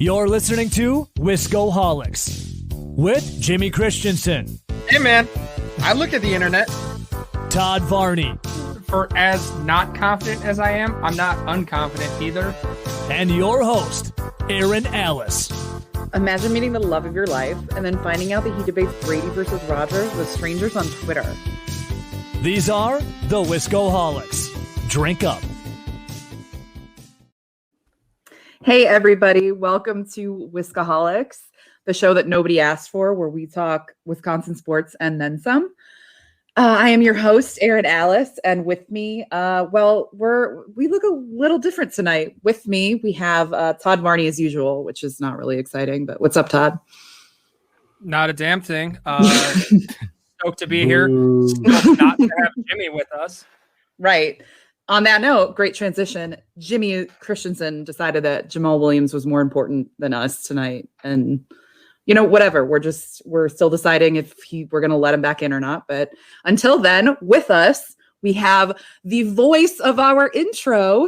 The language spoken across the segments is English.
You're listening to Wiscoholics with Jimmy Christensen. Hey, man, I look at the internet. Todd Varney. For as not confident as I am, I'm not unconfident either. And your host, Erin Alice. Imagine meeting the love of your life and then finding out that he debates Brady versus Rodgers with strangers on Twitter. These are the Wiscoholics. Drink up. Hey, everybody. Welcome to Wiscoholics, the show that nobody asked for, where we talk Wisconsin sports and then some. I am your host, Erin Alice, and with me, we look a little different tonight. With me, we have Todd Varney as usual, which is not really exciting, but what's up, Todd? Not a damn thing. Stoked to be here. Stoked not to have Jimmy with us. Right. On that note, great transition. Jimmy Christensen decided that Jamal Williams was more important than us tonight. And, you know, whatever. We're still deciding if we're going to let him back in or not. But until then, with us, we have the voice of our intro,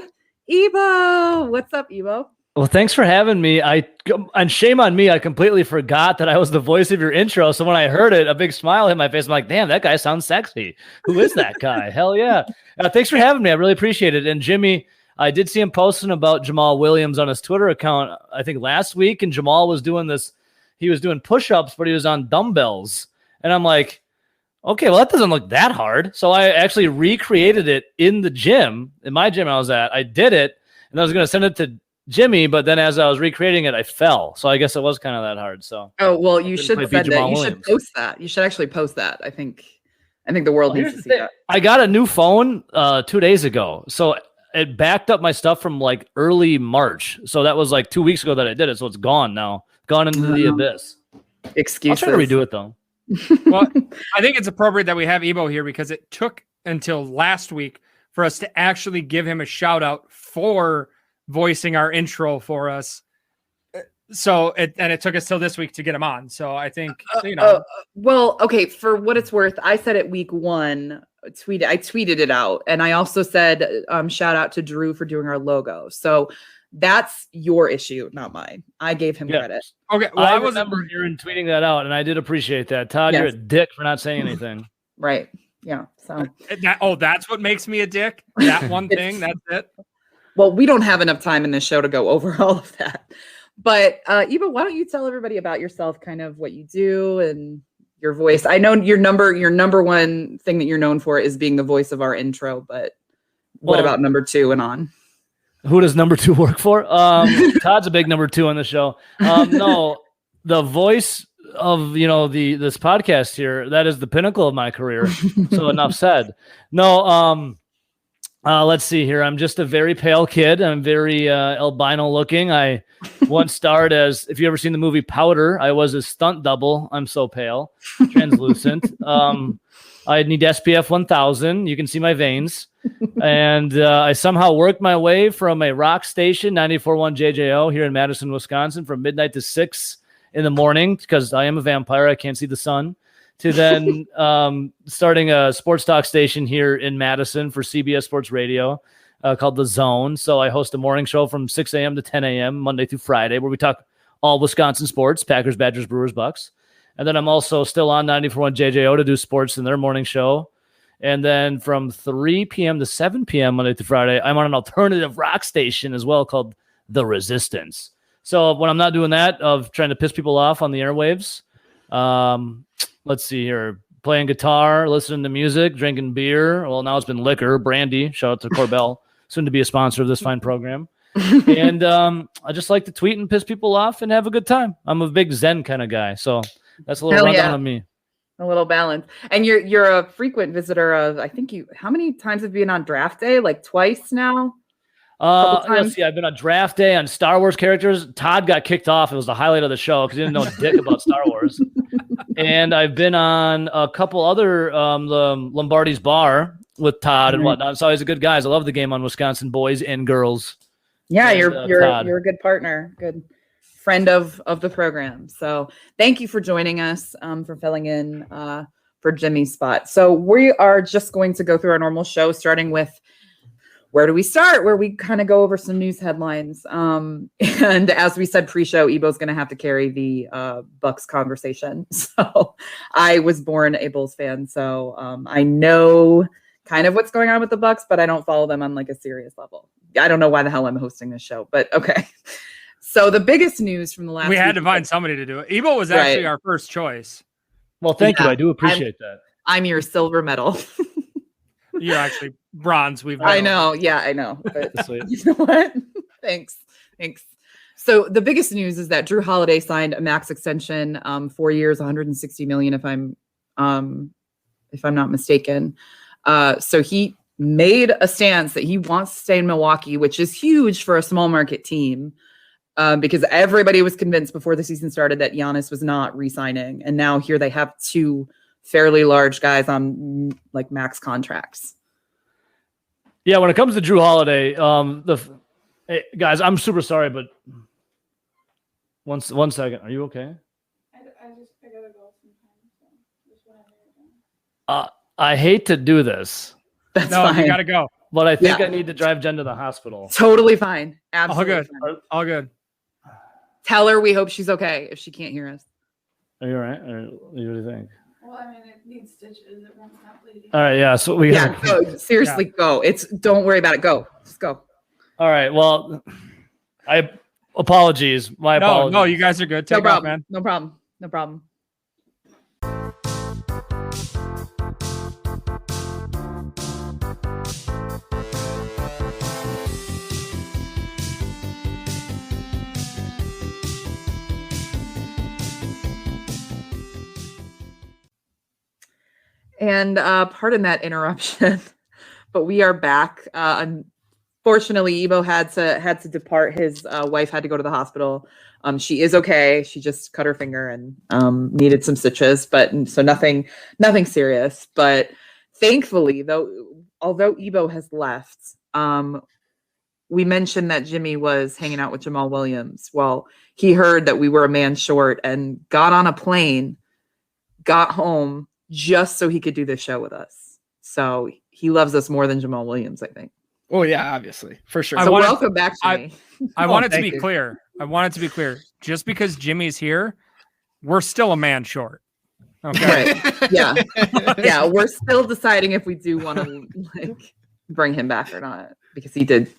Ebo. What's up, Ebo? Well, thanks for having me. And shame on me, I completely forgot that I was the voice of your intro. So when I heard it, a big smile hit my face. I'm like, damn, that guy sounds sexy. Who is that guy? Hell yeah. Thanks for having me. I really appreciate it. And Jimmy, I did see him posting about Jamal Williams on his Twitter account, I think last week. And Jamal was doing this. He was doing push-ups, but he was on dumbbells. And I'm like, okay, well, that doesn't look that hard. So I actually recreated it in the gym, in my gym I was at. I did it, and I was going to send it to Jimmy, but then as I was recreating it, I fell. So I guess it was kind of that hard. So well, you should send it. You should post that. You should actually post that. I think the world needs to see that. I got a new phone 2 days ago, so it backed up my stuff from like early March. So that was like 2 weeks ago that I did it. So it's gone now, gone into the abyss. Excuses. I'll try to redo it though. Well, I think it's appropriate that we have Ebo here because it took until last week for us to actually give him a shout out for voicing our intro for us. So it took us till this week to get him on. So I think, well, okay. For what it's worth, I said it week one, I tweeted it out. And I also said, shout out to Drew for doing our logo. So that's your issue, not mine. I gave him credit. Okay. Well, I remember Erin tweeting that out and I did appreciate that. Todd, You're a dick for not saying anything. Right. Yeah. So that's what makes me a dick. That one thing. That's it. Well, we don't have enough time in this show to go over all of that. But Eva, why don't you tell everybody about yourself, kind of what you do and your voice? I know your number one thing that you're known for is being the voice of our intro, but what about number two and on? Who does number two work for? Todd's a big number two on the show. No, the voice of this podcast here, that is the pinnacle of my career. So enough said. No, let's see here. I'm just a very pale kid. I'm very albino looking. I once starred as, if you ever seen the movie Powder, I was a stunt double. I'm so pale, translucent. I need SPF 1000. You can see my veins. And I somehow worked my way from a rock station, 94.1 JJO here in Madison, Wisconsin, from midnight to 6 in the morning because I am a vampire. I can't see the sun. To then starting a sports talk station here in Madison for CBS Sports Radio called The Zone. So I host a morning show from 6 a.m. to 10 a.m. Monday through Friday where we talk all Wisconsin sports, Packers, Badgers, Brewers, Bucks. And then I'm also still on 94.1 JJO to do sports in their morning show. And then from 3 p.m. to 7 p.m. Monday through Friday, I'm on an alternative rock station as well called The Resistance. So when I'm not doing that, of trying to piss people off on the airwaves, let's see here. Playing guitar, listening to music, drinking beer. Well, now it's been liquor, brandy. Shout out to Corbell, soon to be a sponsor of this fine program. And I just like to tweet and piss people off and have a good time. I'm a big Zen kind of guy. So that's a little rundown on me. A little balance. And you're a frequent visitor of, I think how many times have you been on draft day? Like twice now? Let's see. I've been on draft day on Star Wars characters. Todd got kicked off. It was the highlight of the show because he didn't know dick about Star Wars. And I've been on a couple other the Lombardi's Bar with Todd and whatnot. So he's a good guy. I love the game on Wisconsin boys and girls. Yeah, and, you're a good partner, good friend of the program. So thank you for joining us, for filling in for Jimmy's spot. So we are just going to go through our normal show, starting with where do we start? Where we kind of go over some news headlines. And as we said pre-show, Ebo's going to have to carry the Bucks conversation. So I was born a Bulls fan, so I know kind of what's going on with the Bucks, but I don't follow them on like a serious level. I don't know why the hell I'm hosting this show, but okay. So the biggest news from the last we had to find somebody to do it. Ebo was actually our first choice. Well, thank you. I do appreciate that. I'm your silver medal. You're actually bronze. I know. Yeah, I know. But you know what? Thanks. So the biggest news is that Drew Holiday signed a max extension, 4 years, $160 million, if I'm not mistaken. So he made a stance that he wants to stay in Milwaukee, which is huge for a small market team, because everybody was convinced before the season started that Giannis was not re-signing, and now here they have two fairly large guys on like max contracts. Yeah, when it comes to Drew Holiday, hey, guys, I'm super sorry, but one second. Are you okay? I gotta go sometime. So just whenever you're done. I hate to do this. That's no, fine. You gotta go. But I think I need to drive Jen to the hospal. Totally fine. Absolutely All good. fine. All good. Tell her we hope she's okay if she can't hear us. Are you all right? Or what do you think? Well, I mean, it needs stitches. It runs not bleeding. All right, yeah. So we Go. Seriously, go. Don't worry about it. Go. Just go. All right. Well, apologies. My apologies. No, you guys are good. Take off, man. No problem. And pardon that interruption, but we are back. Unfortunately, Ebo had to depart. His wife had to go to the hospital. She is okay. She just cut her finger and needed some stitches, but so nothing serious. But thankfully, although Ebo has left, we mentioned that Jimmy was hanging out with Jamal Williams. Well, he heard that we were a man short and got on a plane, got home, just so he could do this show with us. So he loves us more than Jamal Williams, I think. Oh yeah, obviously, for sure. So welcome back, Jimmy. I want it to be clear. Just because Jimmy's here, we're still a man short. Okay. Right. Yeah. We're still deciding if we do want to bring him back or not, because he did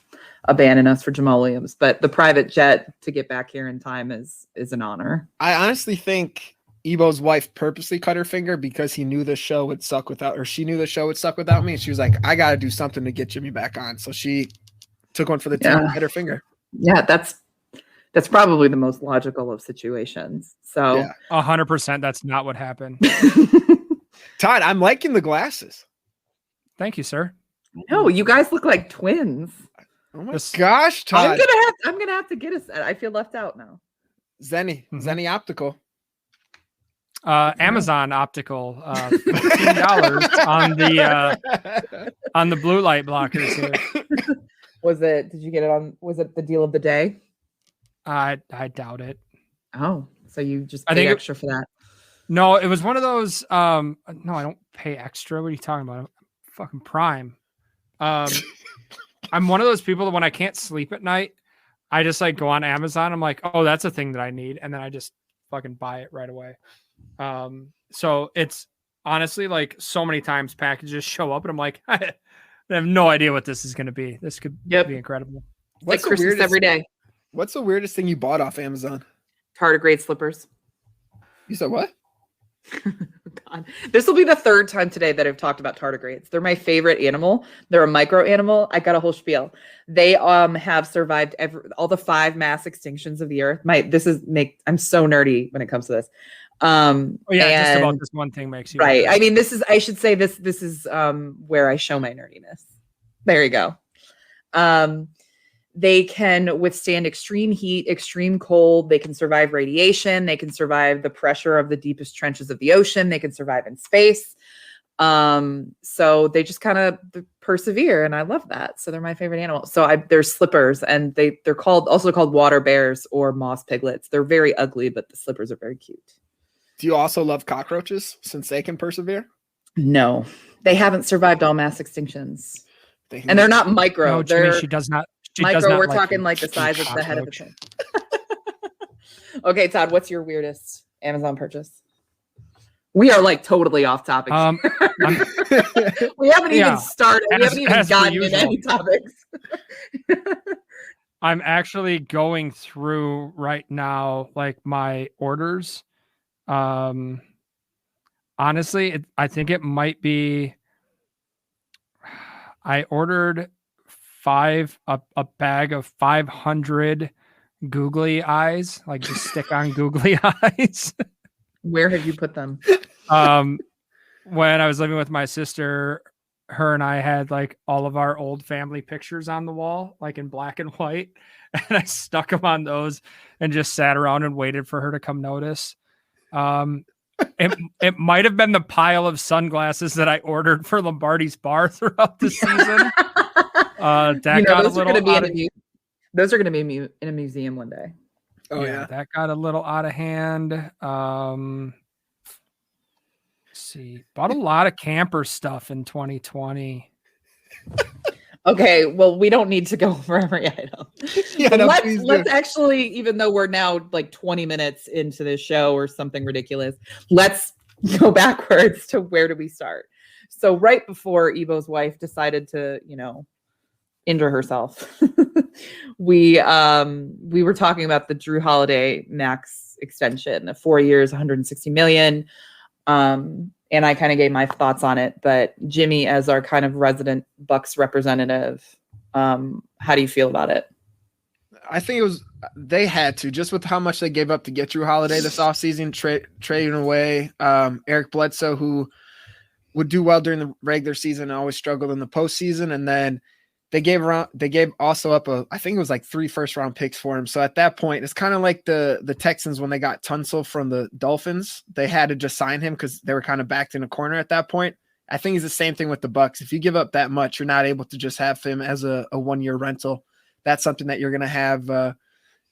abandon us for Jamal Williams. But the private jet to get back here in time is an honor. I honestly think Ebo's wife purposely cut her finger because he knew the show would suck without, or she knew the show would suck without me. And she was like, I got to do something to get Jimmy back on. So she took one for the team and cut her finger. Yeah, that's probably the most logical of situations. So 100%. That's not what happened. Todd, I'm liking the glasses. Thank you, sir. No, you guys look like twins. Oh my gosh, Todd. I'm gonna have to get a set. I feel left out now. Zenny Optical. Amazon Optical, $15 on the blue light blockers here. Did you get it on? Was it the deal of the day? I doubt it. Oh, so you just paid extra for that? No, it was one of those. No, I don't pay extra. What are you talking about? I'm fucking Prime. I'm one of those people that when I can't sleep at night, I just like go on Amazon. I'm like, oh, that's a thing that I need, and then I just fucking buy it right away. So it's honestly like so many times packages show up and I'm like, I have no idea what this is going to be. This could be incredible. What's like Christmas every day. What's the weirdest thing you bought off Amazon? Tardigrade slippers. You said what? God. This will be the third time today that I've talked about tardigrades. They're my favorite animal. They're a micro animal. I got a whole spiel. They have survived all the 5 mass extinctions of the earth. I'm so nerdy when it comes to this. Just about this one thing makes you right. I mean, this is where I show my nerdiness. There you go. They can withstand extreme heat, extreme cold. They can survive radiation. They can survive the pressure of the deepest trenches of the ocean. They can survive in space. So they just kind of persevere, and I love that. So they're my favorite animal. So they're slippers, and they're also called water bears or moss piglets. They're very ugly, but the slippers are very cute. Do you also love cockroaches since they can persevere? No, they haven't survived all mass extinctions. And they're not micro. No, Jimmy, they're she does not. She micro. does not We're like talking you. like the size of the head of a Cockroach. pin. Okay, Todd, what's your weirdest Amazon purchase? We are like totally off topic. We haven't even started. We haven't even gotten into any topics. I'm actually going through right now, like my orders. Honestly, I think it might be. I ordered a bag of 500 googly eyes, like just stick on googly eyes. Where have you put them? When I was living with my sister, her and I had like all of our old family pictures on the wall, like in black and white. And I stuck them on those and just sat around and waited for her to come notice. It might have been the pile of sunglasses that I ordered for Lombardi's Bar throughout the season. Those are going to be in a museum one day. Oh yeah, that got a little out of hand. Let's see, bought a lot of camper stuff in 2020. Okay, well, we don't need to go over every item. Yeah, no, let's actually, even though we're now like 20 minutes into this show or something ridiculous, let's go backwards to where do we start? So right before Ebo's wife decided to, injure herself, we were talking about the Drew Holiday max extension of 4 years, 160 million. And I kind of gave my thoughts on it, but Jimmy, as our kind of resident Bucks representative, how do you feel about it? I think they had to, just with how much they gave up to get Drew Holiday this offseason, trading away Eric Bledsoe, who would do well during the regular season and always struggled in the postseason. And then they gave also up I think it was like 3 first-round picks for him. So at that point, it's kind of like the Texans when they got Tunsil from the Dolphins. They had to just sign him because they were kind of backed in a corner at that point. I think it's the same thing with the Bucks. If you give up that much, you're not able to just have him as a 1-year rental. That's something that you're going to have.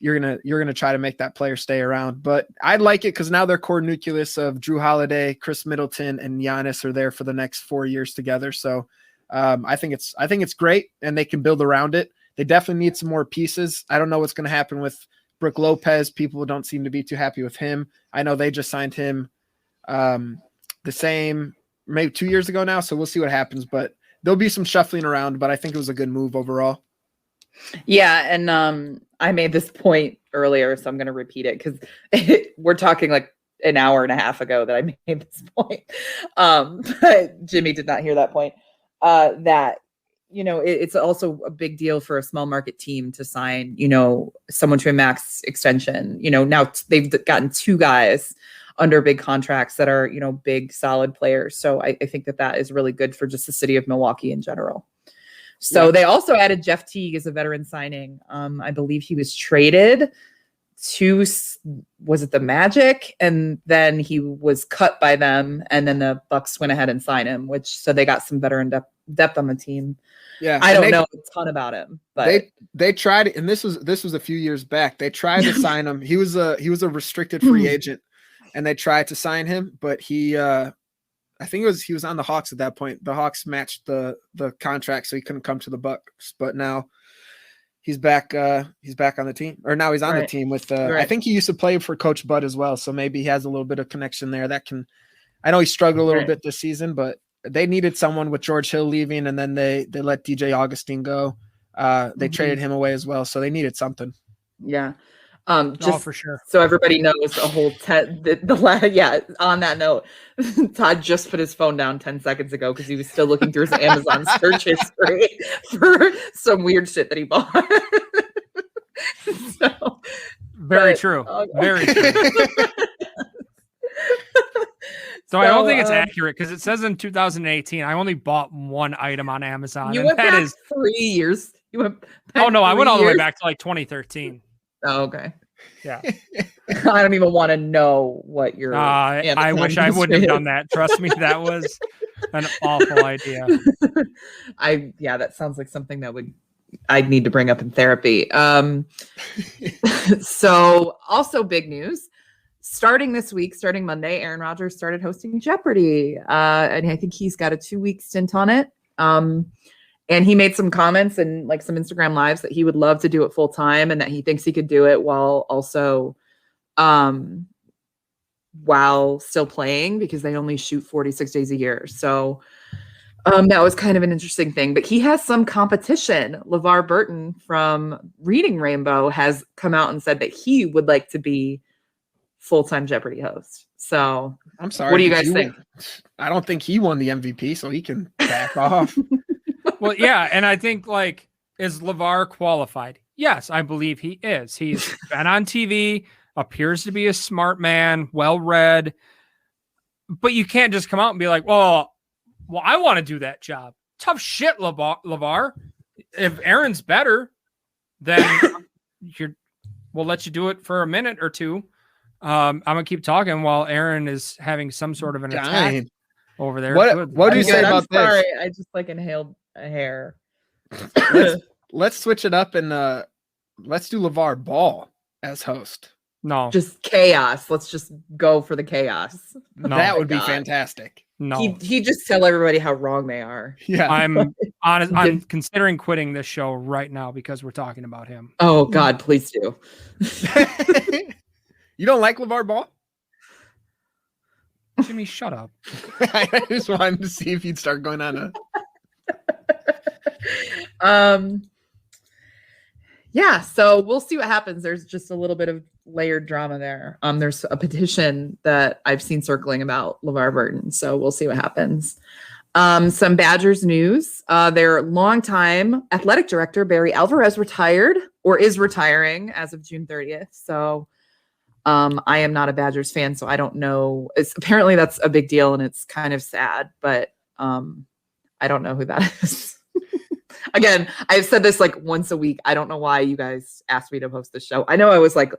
You're going to try to make that player stay around. But I like it because now their core nucleus of Drew Holiday, Chris Middleton, and Giannis are there for the next 4 years together. So I think it's great, and they can build around it. They definitely need some more pieces. I don't know what's going to happen with Brook Lopez. People don't seem to be too happy with him. I know they just signed him the same maybe 2 years ago now, so we'll see what happens. But there'll be some shuffling around, but I think it was a good move overall. Yeah, and I made this point earlier, so I'm going to repeat it because we're talking like an hour and a half ago that I made this point. But Jimmy did not hear that point. That it's also a big deal for a small market team to sign someone to a max extension. Now they've gotten 2 guys under big contracts that are big solid players. So I think that is really good for just the city of Milwaukee in general. So They also added Jeff Teague as a veteran signing. I believe he was traded to, was it the Magic? And then he was cut by them, and then the Bucks went ahead and signed him, so they got some veteran depth on the team. Yeah, I don't know a ton about him, but they tried it, and this was a few years back. They tried to sign him. He was a restricted free agent, and they tried to sign him, but he I think he was on the Hawks at that point. The Hawks matched the contract, so he couldn't come to the Bucks. But now he's back on the team, or now he's on the team with I think he used to play for Coach Bud as well, so maybe he has a little bit of connection there. I know he struggled a little bit this season, but they needed someone with George Hill leaving, and then they let DJ Augustine go. They traded him away as well, so they needed something. Yeah. Just for sure. So everybody knows a whole on that note, Todd just put his phone down 10 seconds ago because he was still looking through his Amazon search history for some weird shit that he bought. Very true. Very true. So I don't think it's accurate because it says in 2018 I only bought 1 item on Amazon. You went back 3 years. You went back I went all the way back to like 2013. Oh, okay. Yeah. I don't even want to know what your I wish I wouldn't have done that. Trust me, that was an awful idea. That sounds like something I'd need to bring up in therapy. So also big news. Starting this week, starting Monday, Aaron Rodgers started hosting Jeopardy. And I think he's got a 2-week stint on it. And he made some comments and like some Instagram lives that he would love to do it full time and that he thinks he could do it while also while still playing because they only shoot 46 days a year. So that was kind of an interesting thing. But he has some competition. LeVar Burton from Reading Rainbow has come out and said that he would like to be full-time Jeopardy host. So I'm sorry. What do you guys think? I don't think he won the MVP, so he can back off. Well, yeah, and I think like, is LeVar qualified? Yes, I believe he is. He's been on TV, appears to be a smart man, well-read, but you can't just come out and be like, well, I want to do that job. Tough shit, LeVar. If Erin's better, then we'll let you do it for a minute or two. I'm gonna keep talking while Erin is having some sort of an attack over there. What do you say about this? Sorry, I just like inhaled a hair. Let's switch it up and let's do LeVar Ball as host. No, just chaos. Let's just go for the chaos. no, that would be fantastic. No, he just tell everybody how wrong they are. Yeah, I'm honest. I'm considering quitting this show right now because we're talking about him. Oh God, please do. You don't like LeVar Ball? Jimmy, shut up. I just wanted to see if you'd start going on yeah, so we'll see what happens. There's just a little bit of layered drama there. There's a petition that I've seen circling about LeVar Burton, so we'll see what happens. Some Badgers news. Their longtime athletic director, Barry Alvarez, retired or is retiring as of June 30th. So I am not a Badgers fan, so I don't know. Apparently that's a big deal and it's kind of sad, but I don't know who that is. Again, I've said this like once a week. I don't know why you guys asked me to host the show. I know I was like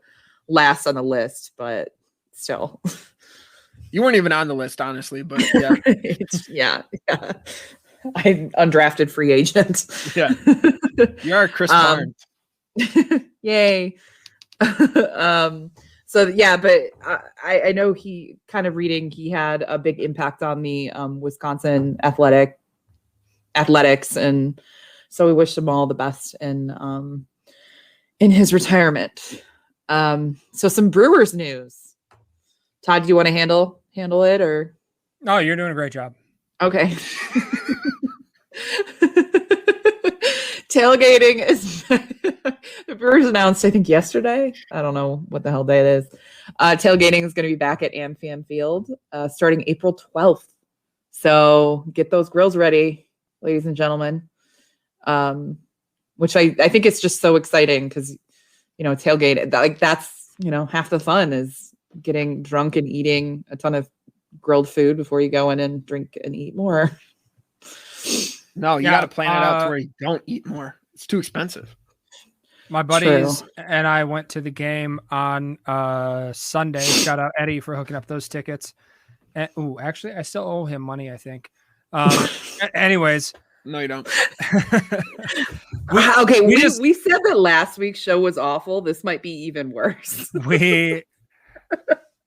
last on the list, but still. You weren't even on the list, honestly, but yeah. Right. Yeah. I'm undrafted free agent. Yeah. You are Chris Barnes. Yay. So yeah, but I know he kind of reading, he had a big impact on the Wisconsin athletics. And so we wish him all the best in his retirement. So some Brewers news. Todd, do you want to handle it or? Oh, you're doing a great job. Okay. Tailgating is the Brewers announced, I think yesterday. I don't know what the hell day it is. Tailgating is going to be back at AmFam Field starting April 12th. So get those grills ready, ladies and gentlemen. Which I think it's just so exciting because, tailgate, like that's, half the fun is getting drunk and eating a ton of grilled food before you go in and drink and eat more. No, you got to plan it out to where you don't eat more. It's too expensive. My buddies and I went to the game on Sunday. Shout out Eddie for hooking up those tickets. And, actually, I still owe him money, I think. Anyways. No, you don't. We said that last week's show was awful. This might be even worse.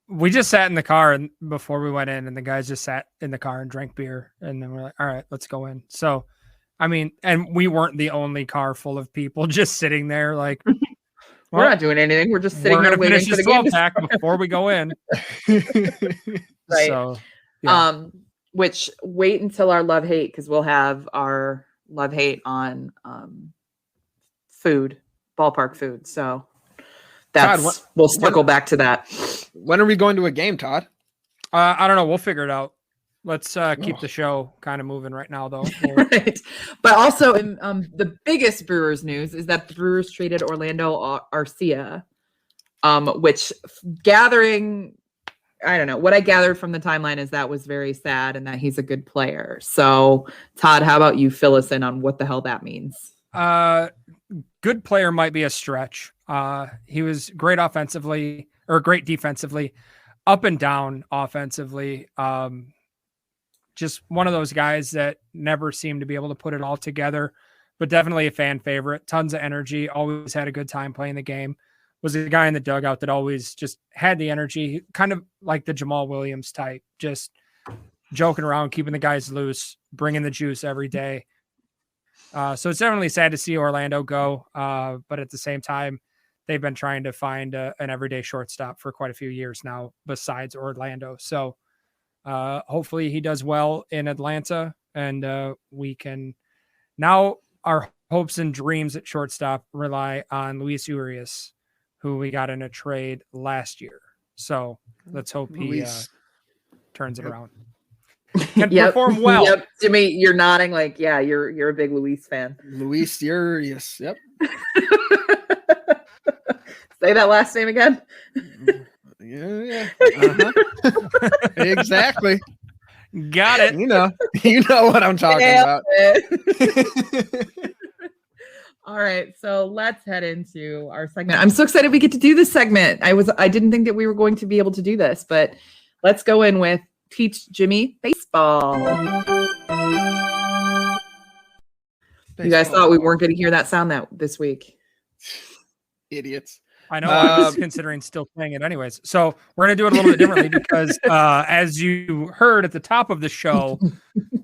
We just sat in the car and before we went in, and the guys just sat in the car and drank beer, and then we're like, all right, let's go in. So, I mean, and we weren't the only car full of people just sitting there like, we're not doing anything. We're just sitting there waiting for the 12 game pack before we go in. Right. So, yeah. Which wait until our love hate, because we'll have our love hate on food, ballpark food. So that's we'll circle back to that. When are we going to a game, Todd? I don't know. We'll figure it out. Let's keep the show kind of moving right now, though. Right. But also, the biggest Brewers news is that the Brewers traded Orlando Arcia, which gathering. I don't know. What I gathered from the timeline is that was very sad and that he's a good player. So, Todd, how about you fill us in on what the hell that means? Good player might be a stretch. He was great offensively or great defensively, up and down offensively. Just one of those guys that never seemed to be able to put it all together, but definitely a fan favorite. Tons of energy. Always had a good time playing the game. Was a guy in the dugout that always just had the energy, kind of like the Jamal Williams type, just joking around, keeping the guys loose, bringing the juice every day. So it's definitely sad to see Orlando go. But at the same time, they've been trying to find an everyday shortstop for quite a few years now, besides Orlando. So hopefully he does well in Atlanta, and we can now our hopes and dreams at shortstop rely on Luis Urias, who we got in a trade last year. So let's hope he turns it around. Can perform well. Yep, Jimmy, you're nodding like, yeah, you're a big Luis fan. Luis Urias. Yep. Say that last name again. Yeah. Uh-huh. Exactly. Got it. You know what I'm talking about. All right, so let's head into our segment. I'm so excited we get to do this segment. I didn't think that we were going to be able to do this, but let's go in with Teach Jimmy Baseball. You guys thought we weren't going to hear that sound this week. Idiots. I know. I was considering still playing it anyways. So we're going to do it a little bit differently because as you heard at the top of the show,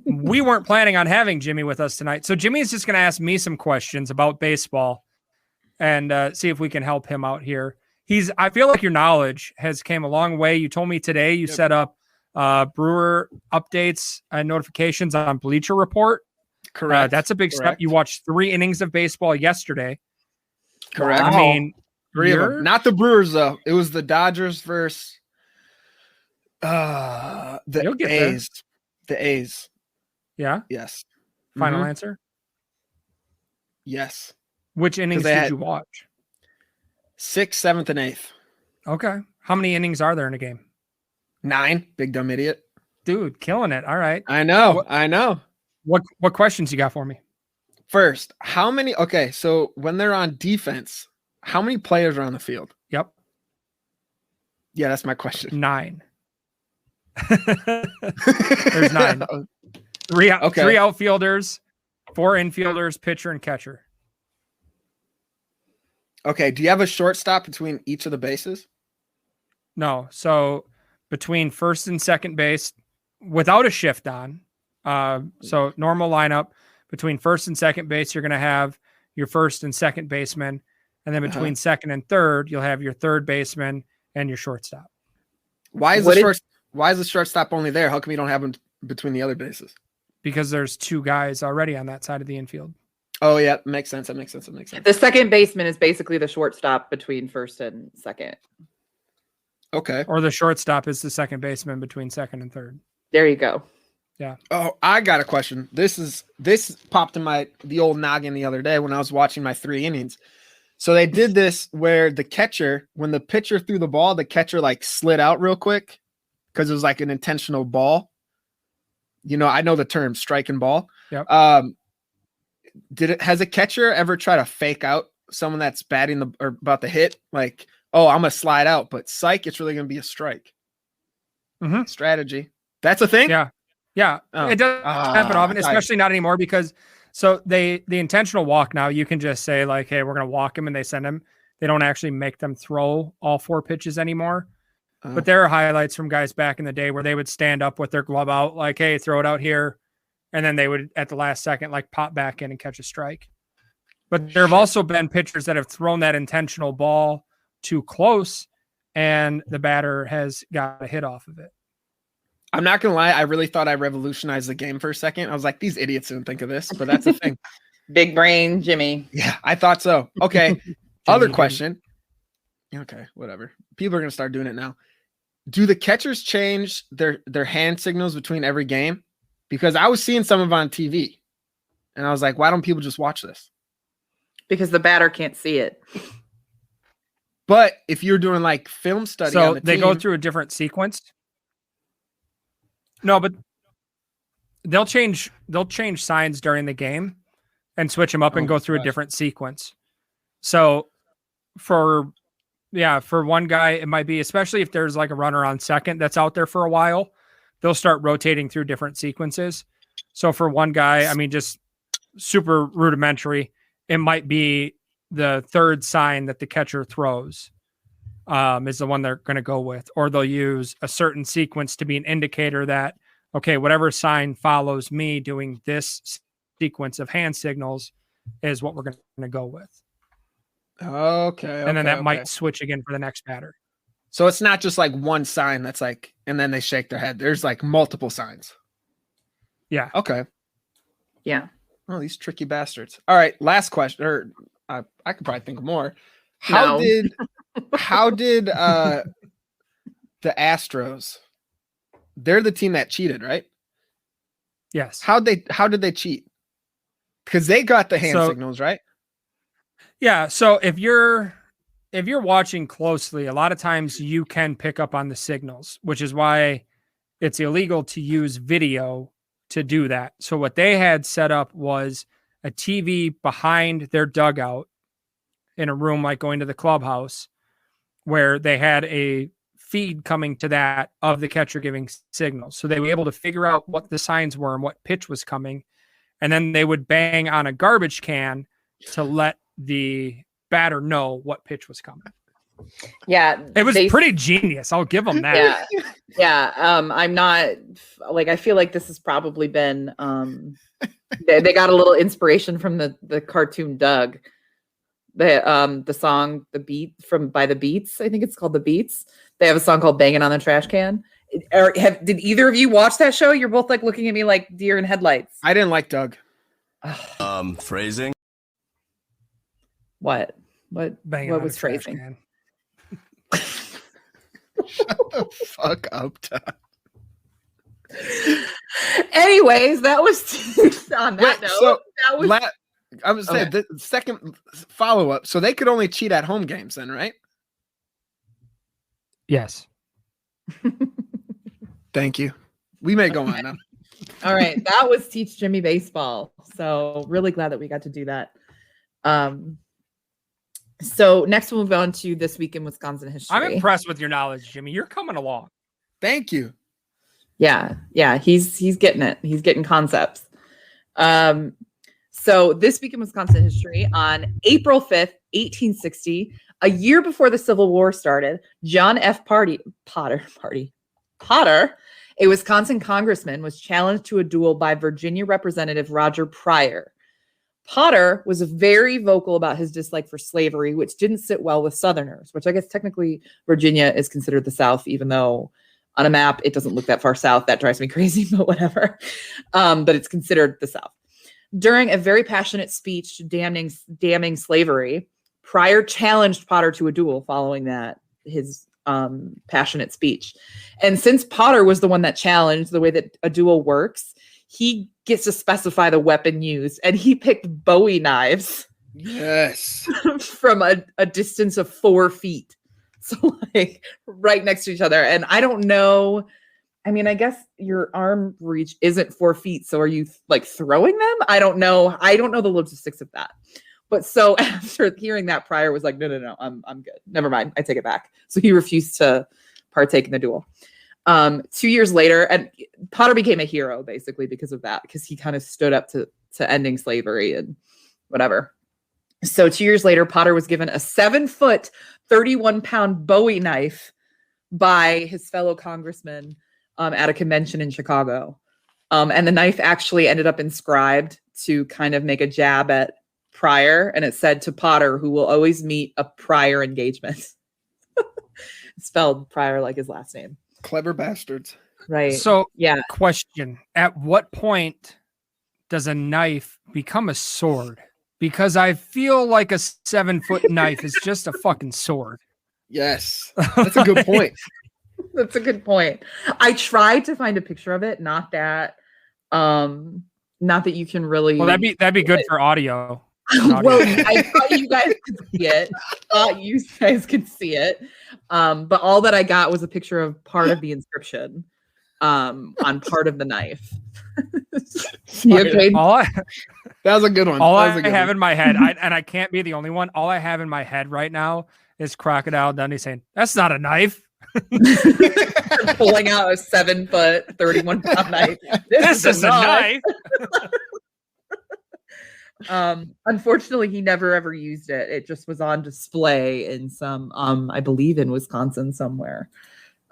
we weren't planning on having Jimmy with us tonight. So Jimmy is just going to ask me some questions about baseball and see if we can help him out here. I feel like your knowledge has came a long way. You told me today you set up Brewer updates and notifications on Bleacher Report. Correct. That's a big step. You watched 3 innings of baseball yesterday. Correct. I mean, 3 of them. Not the Brewers, though. It was the Dodgers versus the A's. The A's. Yeah? Yes. Final answer? Yes. Which innings did you watch? 6th, 7th, and 8th. Okay. How many innings are there in a game? 9. Big dumb idiot. Dude, killing it. All right. I know. What questions you got for me? First, how many? Okay, so when they're on defense, how many players are on the field? Yep. Yeah, that's my question. 9. There's 9. 3 outfielders, 4 infielders, pitcher, and catcher. Okay, do you have a shortstop between each of the bases? No. So between first and second base, without a shift on, so normal lineup, between first and second base, you're going to have your first and second baseman. And then between second and third, you'll have your third baseman and your shortstop. Why is the shortstop only there? How come you don't have him between the other bases? Because there's 2 guys already on that side of the infield. Oh, yeah. Makes sense. That makes sense. The second baseman is basically the shortstop between first and second. Okay. Or the shortstop is the second baseman between second and third. There you go. Yeah. Oh, I got a question. This popped in the old noggin the other day when I was watching my 3 innings. So they did this where the catcher, when the pitcher threw the ball, the catcher like slid out real quick because it was like an intentional ball. You know, I know the term striking ball. Yep. Has a catcher ever tried to fake out someone that's batting or about the hit? Like, oh, I'm gonna slide out, but psych, it's really gonna be a strike. Strategy. That's a thing. Yeah. Oh. It doesn't happen often, especially not anymore because the intentional walk now, you can just say like, hey, we're gonna walk him, and they send him. They don't actually make them throw all 4 pitches anymore. But there are highlights from guys back in the day where they would stand up with their glove out, like, hey, throw it out here. And then they would, at the last second, like pop back in and catch a strike. But there have also been pitchers that have thrown that intentional ball too close, and the batter has got a hit off of it. I'm not going to lie. I really thought I revolutionized the game for a second. I was like, these idiots didn't think of this, but that's the thing. Big brain, Jimmy. Yeah, I thought so. Okay. Other question. Okay, whatever. People are going to start doing it now. Do the catchers change their hand signals between every game? Because I was seeing some of it on TV, and I was like, why don't people just watch this? Because the batter can't see it. But if you're doing like film study, so they go through a different sequence. No, but they'll change signs during the game and switch them up and go through a different sequence. So for one guy, it might be, especially if there's like a runner on second that's out there for a while, they'll start rotating through different sequences. So for one guy, I mean, just super rudimentary, it might be the third sign that the catcher throws is the one they're going to go with, or they'll use a certain sequence to be an indicator that, okay, whatever sign follows me doing this sequence of hand signals is what we're going to go with. Okay. And then that might switch again for the next batter. So it's not just like one sign that's like, and then they shake their head. There's like multiple signs. Yeah. Okay. Yeah. Oh, these tricky bastards. All right. Last question. Or I could probably think of more. How did the Astros, they're the team that cheated, right? Yes. How did they cheat? Because they got the hand signals, right? Yeah. So if you're watching closely, a lot of times you can pick up on the signals, which is why it's illegal to use video to do that. So what they had set up was a TV behind their dugout in a room like going to the clubhouse, where they had a feed coming to that of the catcher giving signals. So they were able to figure out what the signs were and what pitch was coming. And then they would bang on a garbage can to let the batter know what pitch was coming. Yeah. It was pretty genius. I'll give them that. Yeah. Yeah. I'm not like, I feel like this has probably been, they got a little inspiration from the cartoon Doug, the song, The Beat by the Beats. I think it's called The Beats. They have a song called Banging on the Trash Can. Did either of you watch that show? You're both like looking at me like deer in headlights. I didn't like Doug. Phrasing. What Banging on was a trash phrasing? can. Shut the fuck up, Todd. Anyways, that was on that note. So that was I was saying the second follow up. So they could only cheat at home games, then, right? Yes. Thank you. We may go on now. all right. That was Teach Jimmy Baseball. So really glad that we got to do that. So next we'll move on to This Week in Wisconsin History. I'm impressed with your knowledge, Jimmy. You're coming along. Thank you. Yeah. He's getting it. He's getting concepts. So This Week in Wisconsin History on April 5th, 1860, a year before the Civil War started, John F. Potter, a Wisconsin congressman, was challenged to a duel by Virginia Representative Roger Pryor. Potter was very vocal about his dislike for slavery, which didn't sit well with Southerners, which I guess technically Virginia is considered the South, even though on a map it doesn't look that far south. That drives me crazy, but whatever. But it's considered the South. During a very passionate speech damning slavery, Pryor challenged Potter to a duel following his passionate speech. And since Potter was the one that challenged the way that a duel works, he gets to specify the weapon used, and he picked Bowie knives. Yes. From a distance of 4 feet. So like right next to each other. And I don't know. I mean, I guess your arm reach isn't 4 feet. So are you like throwing them? I don't know. I don't know the logistics of that. But so after hearing that, Pryor was like, no, I'm good. Never mind. I take it back. So he refused to partake in the duel. 2 years later, and Potter became a hero basically because of that, because he kind of stood up to ending slavery and whatever. So 2 years later, Potter was given a 7-foot, 31-pound Bowie knife by his fellow congressman at a convention in Chicago. And the knife actually ended up inscribed to kind of make a jab at Pryor. And it said, "To Potter, who will always meet a prior engagement." Spelled Pryor like his last name. Clever bastards. Right. So, yeah. Question: at what point does a knife become a sword? Because I feel like a 7-foot knife is just a fucking sword. Yes, that's a good point. That's a good point. I tried to find a picture of it. Not that you can really. Well, that'd be good for audio. Well, I thought you guys could see it. But all that I got was a picture of part of the inscription on part of the knife. That was a good one. All I have in my head, and I can't be the only one. All I have in my head right now is Crocodile Dundee saying, "That's not a knife." Pulling out a 7-foot, 31-pound knife. This is a knife. Unfortunately, he never ever used it. It just was on display in some, I believe in Wisconsin somewhere.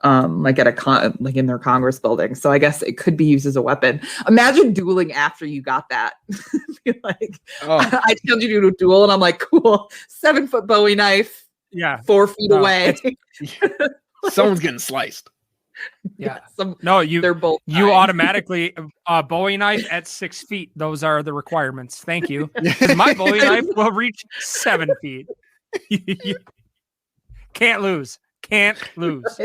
like at a like in their Congress building. So I guess it could be used as a weapon. Imagine dueling after you got that. Like, I told you to do a duel, and I'm like, cool, 7-foot Bowie knife. Yeah, 4 feet away. Someone's getting sliced. Yeah. They're both. You dying. Automatically Bowie knife at 6 feet. Those are the requirements. Thank you. My Bowie knife will reach 7 feet. Can't lose. Can't lose.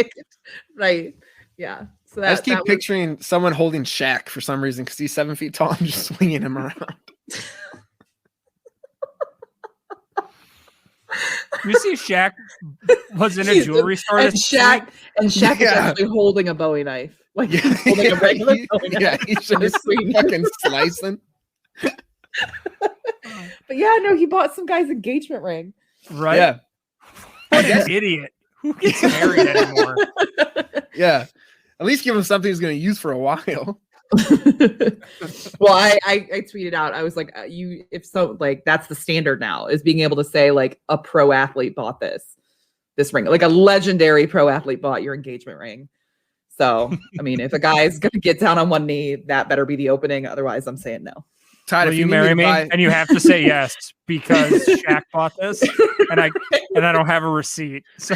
Right. Yeah. So I just keep picturing someone holding Shaq for some reason because he's 7 feet tall and just swinging him around. You see, Shaq was in a jewelry store. And Shaq is actually holding a Bowie knife. Like he's holding a regular Bowie knife. Yeah, he's just fucking slicing. But yeah, no, he bought some guy's engagement ring. Right? Yeah. What an idiot. Who gets married anymore? Yeah. At least give him something he's going to use for a while. Well, I tweeted out, I was like, that's the standard now, is being able to say like a pro athlete bought this ring, like a legendary pro athlete bought your engagement ring. So I mean, if a guy's gonna get down on one knee, that better be the opening, otherwise I'm saying no. Todd, will you marry me? And you have to say yes because Shaq bought this and I don't have a receipt, so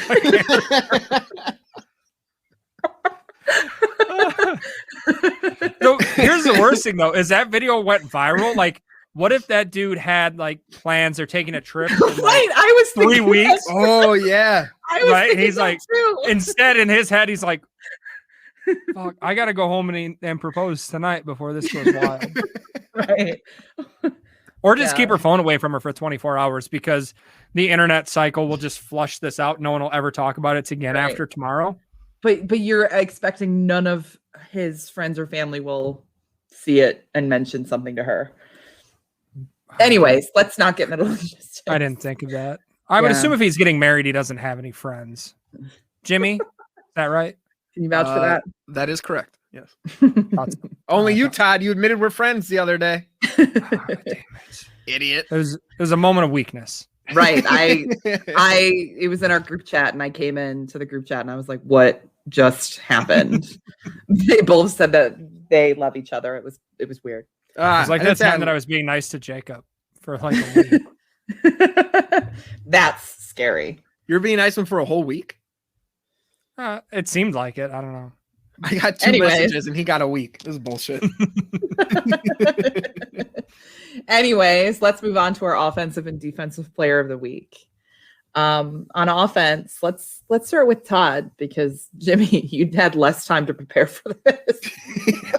So here's the worst thing though, is that video went viral. Like, what if that dude had like plans or taking a trip in, like, I was 3 weeks? Oh yeah. Right? He's like, instead in his head, he's like, fuck, I gotta go home and propose tonight before this goes wild. Right. Or just keep her phone away from her for 24 hours because the internet cycle will just flush this out. No one will ever talk about it again after tomorrow. But you're expecting none of his friends or family will see it and mention something to her. Anyways, let's not get into logistics. I didn't think of that. I would assume if he's getting married, he doesn't have any friends. Jimmy, is that right? Can you vouch for that? That is correct. Yes. Only you, Todd. You admitted we're friends the other day. Damn it. Idiot. It was a moment of weakness. Right. It was in our group chat, and I came into the group chat and I was like, what just happened? They both said that they love each other. It was weird. It was like that time that I was being nice to Jacob for like a week. That's scary. You're being nice to him for a whole week? It seemed like it. I don't know. I got two messages and he got a week. This is bullshit. Anyways, let's move on to our offensive and defensive player of the week. On offense, let's start with Todd, because Jimmy, you had less time to prepare for this.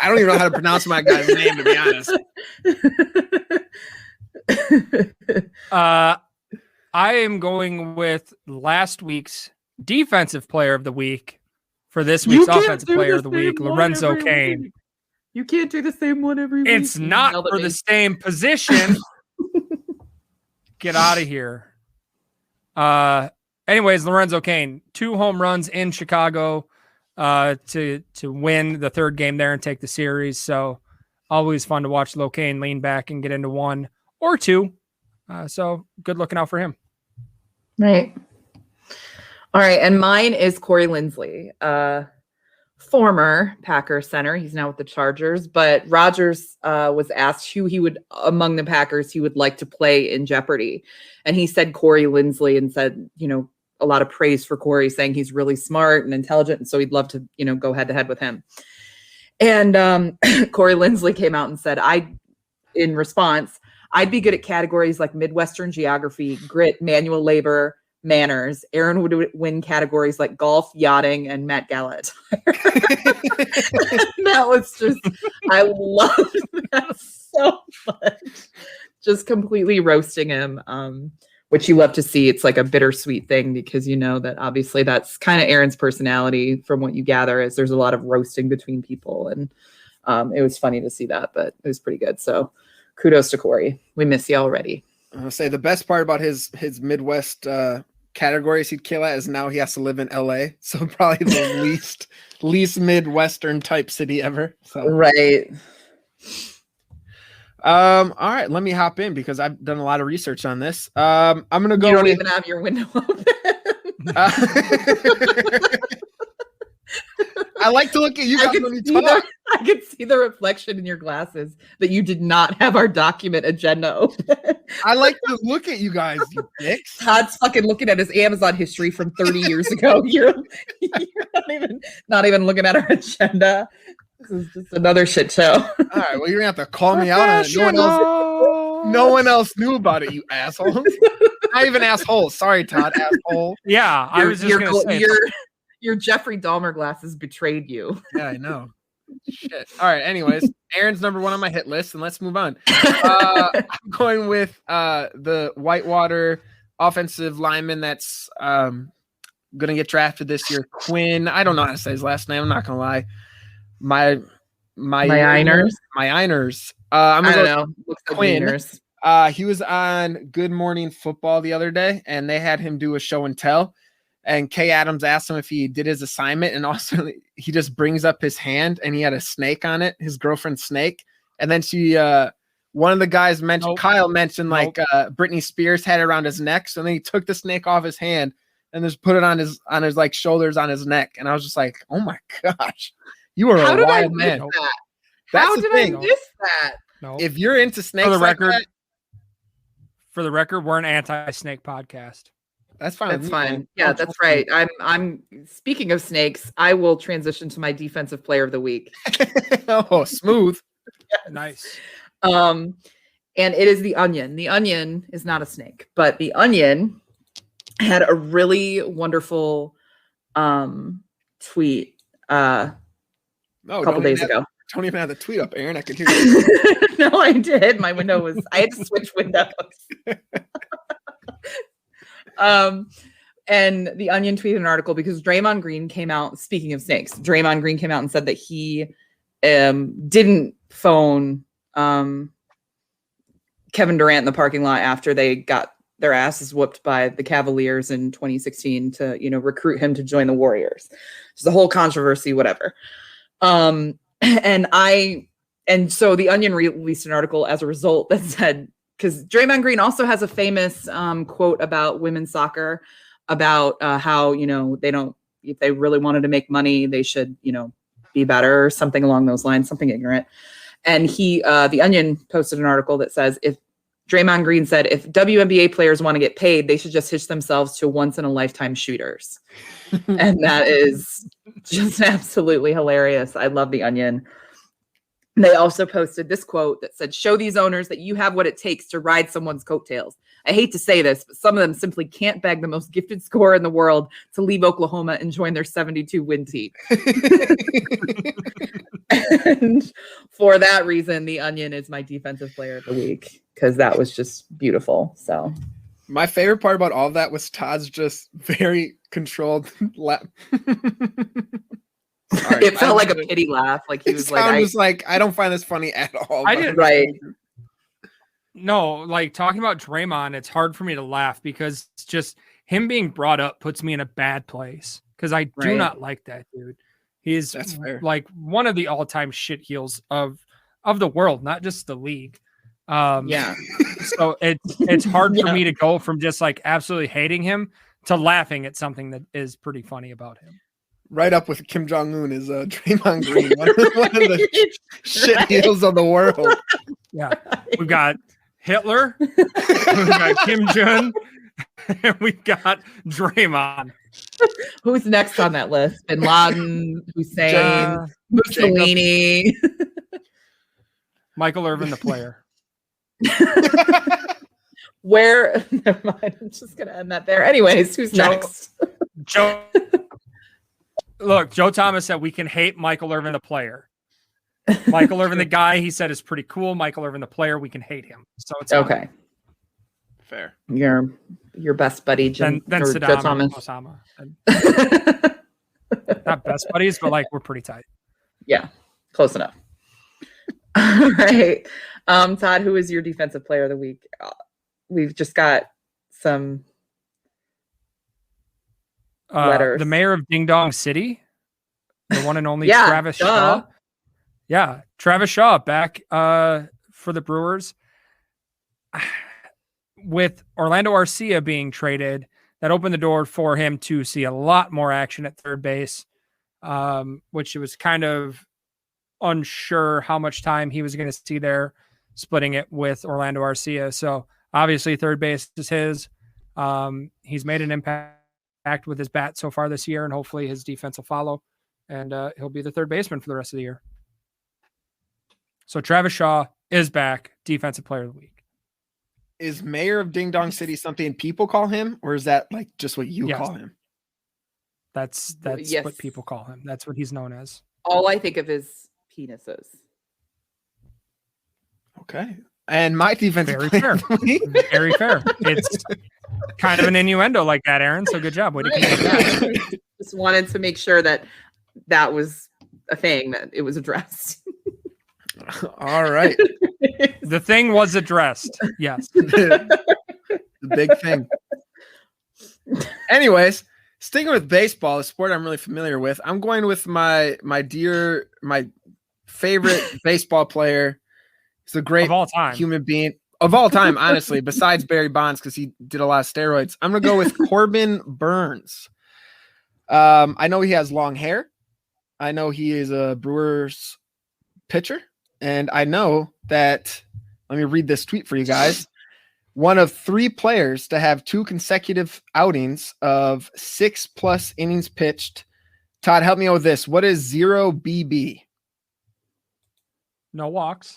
I don't even know how to pronounce my guy's name, to be honest. I am going with last week's defensive player of the week for this week's offensive player of the week, Lorenzo Cain. You can't do the same one every week. It's not for the same position. Get out of here. Anyways, Lorenzo Cain, 2 home runs in Chicago to win the third game there and take the series. So always fun to watch Cain lean back and get into 1 or 2. So good looking out for him. Right. All right. And mine is Corey Linsley, former Packer center. He's now with the Chargers, but Rodgers was asked who he would, among the Packers, he would like to play in Jeopardy. And he said Corey Linsley, and said, a lot of praise for Corey, saying he's really smart and intelligent. And so he'd love to, go head to head with him. And Corey Linsley came out and said, in response, I'd be good at categories like Midwestern geography, grit, manual labor, manners. Erin would win categories like golf, yachting, and Met Gala attire. That was just, I loved that so much. Just completely roasting him, which you love to see. It's like a bittersweet thing, because that obviously that's kind of Erin's personality, from what you gather, is there's a lot of roasting between people. And it was funny to see that, but it was pretty good. So kudos to Corey. We miss you already. I'll say the best part about his Midwest categories he'd kill at is now he has to live in LA. So probably the least Midwestern type city ever. So. Right. All right, let me hop in because I've done a lot of research on this. I'm gonna go. You don't even have your window open. like to look at you guys when you talk. I could see the reflection in your glasses that you did not have our document agenda open. I like to look at you guys, you dicks. Todd's fucking looking at his Amazon history from 30 years ago. You're not even looking at our agenda. This is just another shit show. All right, well, you're gonna have to call me out on it. No one else knew about it, you assholes. Not even assholes. Sorry, Todd, asshole. Yeah, I was just gonna say your Jeffrey Dahmer glasses betrayed you. Yeah, I know. Shit. All right. Anyways, Erin's number 1 on my hit list, and let's move on. I'm going with the Whitewater offensive lineman that's gonna get drafted this year. Quinn. I don't know how to say his last name. I'm not gonna lie. My Einers. I'm gonna I don't go know. Looks like Quinn. Wieners. He was on Good Morning Football the other day, and they had him do a show and tell. And Kay Adams asked him if he did his assignment, and also he just brings up his hand, and he had a snake on it, his girlfriend's snake. And then one of the guys mentioned, Kyle mentioned like Britney Spears had it around his neck, so then he took the snake off his hand and just put it on his like shoulders on his neck. And I was just like, oh my gosh, you are a wild man. How did I miss that? No. If you're into snakes, For the record, we're an anti-snake podcast. That's fine. That's fine. Yeah, that's right. I'm speaking of snakes, I will transition to my defensive player of the week. Oh, smooth. Yes. Nice. And it is the Onion. The Onion is not a snake, but the Onion had a really wonderful tweet a couple days ago. Don't even have the tweet up, Erin. I could hear you. No, I did. My window was, I had to switch windows. And the Onion tweeted an article because Draymond Green came out, speaking of snakes, Draymond Green came out and said that he didn't phone Kevin Durant in the parking lot after they got their asses whooped by the Cavaliers in 2016 to, recruit him to join the Warriors. It's the whole controversy, whatever. And so the Onion released an article as a result that said, because Draymond Green also has a famous quote about women's soccer, about how, they don't, if they really wanted to make money, they should, be better, or something along those lines, something ignorant. And the Onion posted an article that says, if Draymond Green said, if WNBA players want to get paid, they should just hitch themselves to once-in-a-lifetime shooters. And that is just absolutely hilarious. I love the Onion. They also posted this quote that said, show these owners that you have what it takes to ride someone's coattails. I hate to say this, but some of them simply can't beg the most gifted scorer in the world to leave Oklahoma and join their 72-win team. And for that reason, the Onion is my defensive player of the week, because that was just beautiful. So my favorite part about all of that was Todd's just very controlled laugh. Sorry, it felt like a pity laugh. Like he was like, I don't find this funny at all. I didn't. Right. No, like talking about Draymond, it's hard for me to laugh because it's just him being brought up puts me in a bad place because I do not like that dude. He's like one of the all-time shit heels of the world, not just the league. Yeah. So it's hard for me to go from just like absolutely hating him to laughing at something that is pretty funny about him. Right up with Kim Jong-un is Draymond Green, one of the shit heels of the world. Yeah. We've got Hitler, we've got Kim Jong, and we've got Draymond. Who's next on that list? Bin Laden, Hussein, Mussolini. Michael Irvin, the player. Where? Never mind. I'm just going to end that there. Anyways, who's next? Joe Thomas said we can hate Michael Irvin, the player. Michael Irvin, the guy, he said is pretty cool. Michael Irvin, the player, we can hate him. So it's okay. Fair. Your best buddy, then Saddam Joe Thomas. Osama. Not best buddies, but like we're pretty tight. Yeah, close enough. All right, Todd, who is your defensive player of the week? We've just got some letters. The mayor of Ding Dong City, the one and only Travis Shaw. Yeah, Travis Shaw back for the Brewers. With Orlando Arcia being traded, that opened the door for him to see a lot more action at third base. which it was kind of unsure how much time he was going to see there, splitting it with Orlando Arcia. So obviously third base is his. He's made an impact with his bat so far this year, and hopefully his defense will follow, and he'll be the third baseman for the rest of the year. So Travis Shaw is back, defensive player of the week. Is mayor of Ding Dong City something people call him, or is that like just what you call him? That's Yes. what people call him. That's what he's known as. All I think of is penises. Okay. And my defensive Very player fair. of the week- Very fair. It's kind of an innuendo like that, Aaron. So good job. Way to connect that. Just wanted to make sure that was a thing, that it was addressed. All right. The thing was addressed. Yes. The big thing. Anyways, sticking with baseball, a sport I'm really familiar with, I'm going with my favorite baseball player. He's a great Of all time. human being of all time, honestly, besides Barry Bonds, because he did a lot of steroids. I'm going to go with Corbin Burns. I know he has long hair. I know he is a Brewers pitcher. And I know that, let me read this tweet for you guys. One of 3 players to have 2 consecutive outings of 6+ innings pitched. Todd, help me out with this. What is 0 BB? No walks.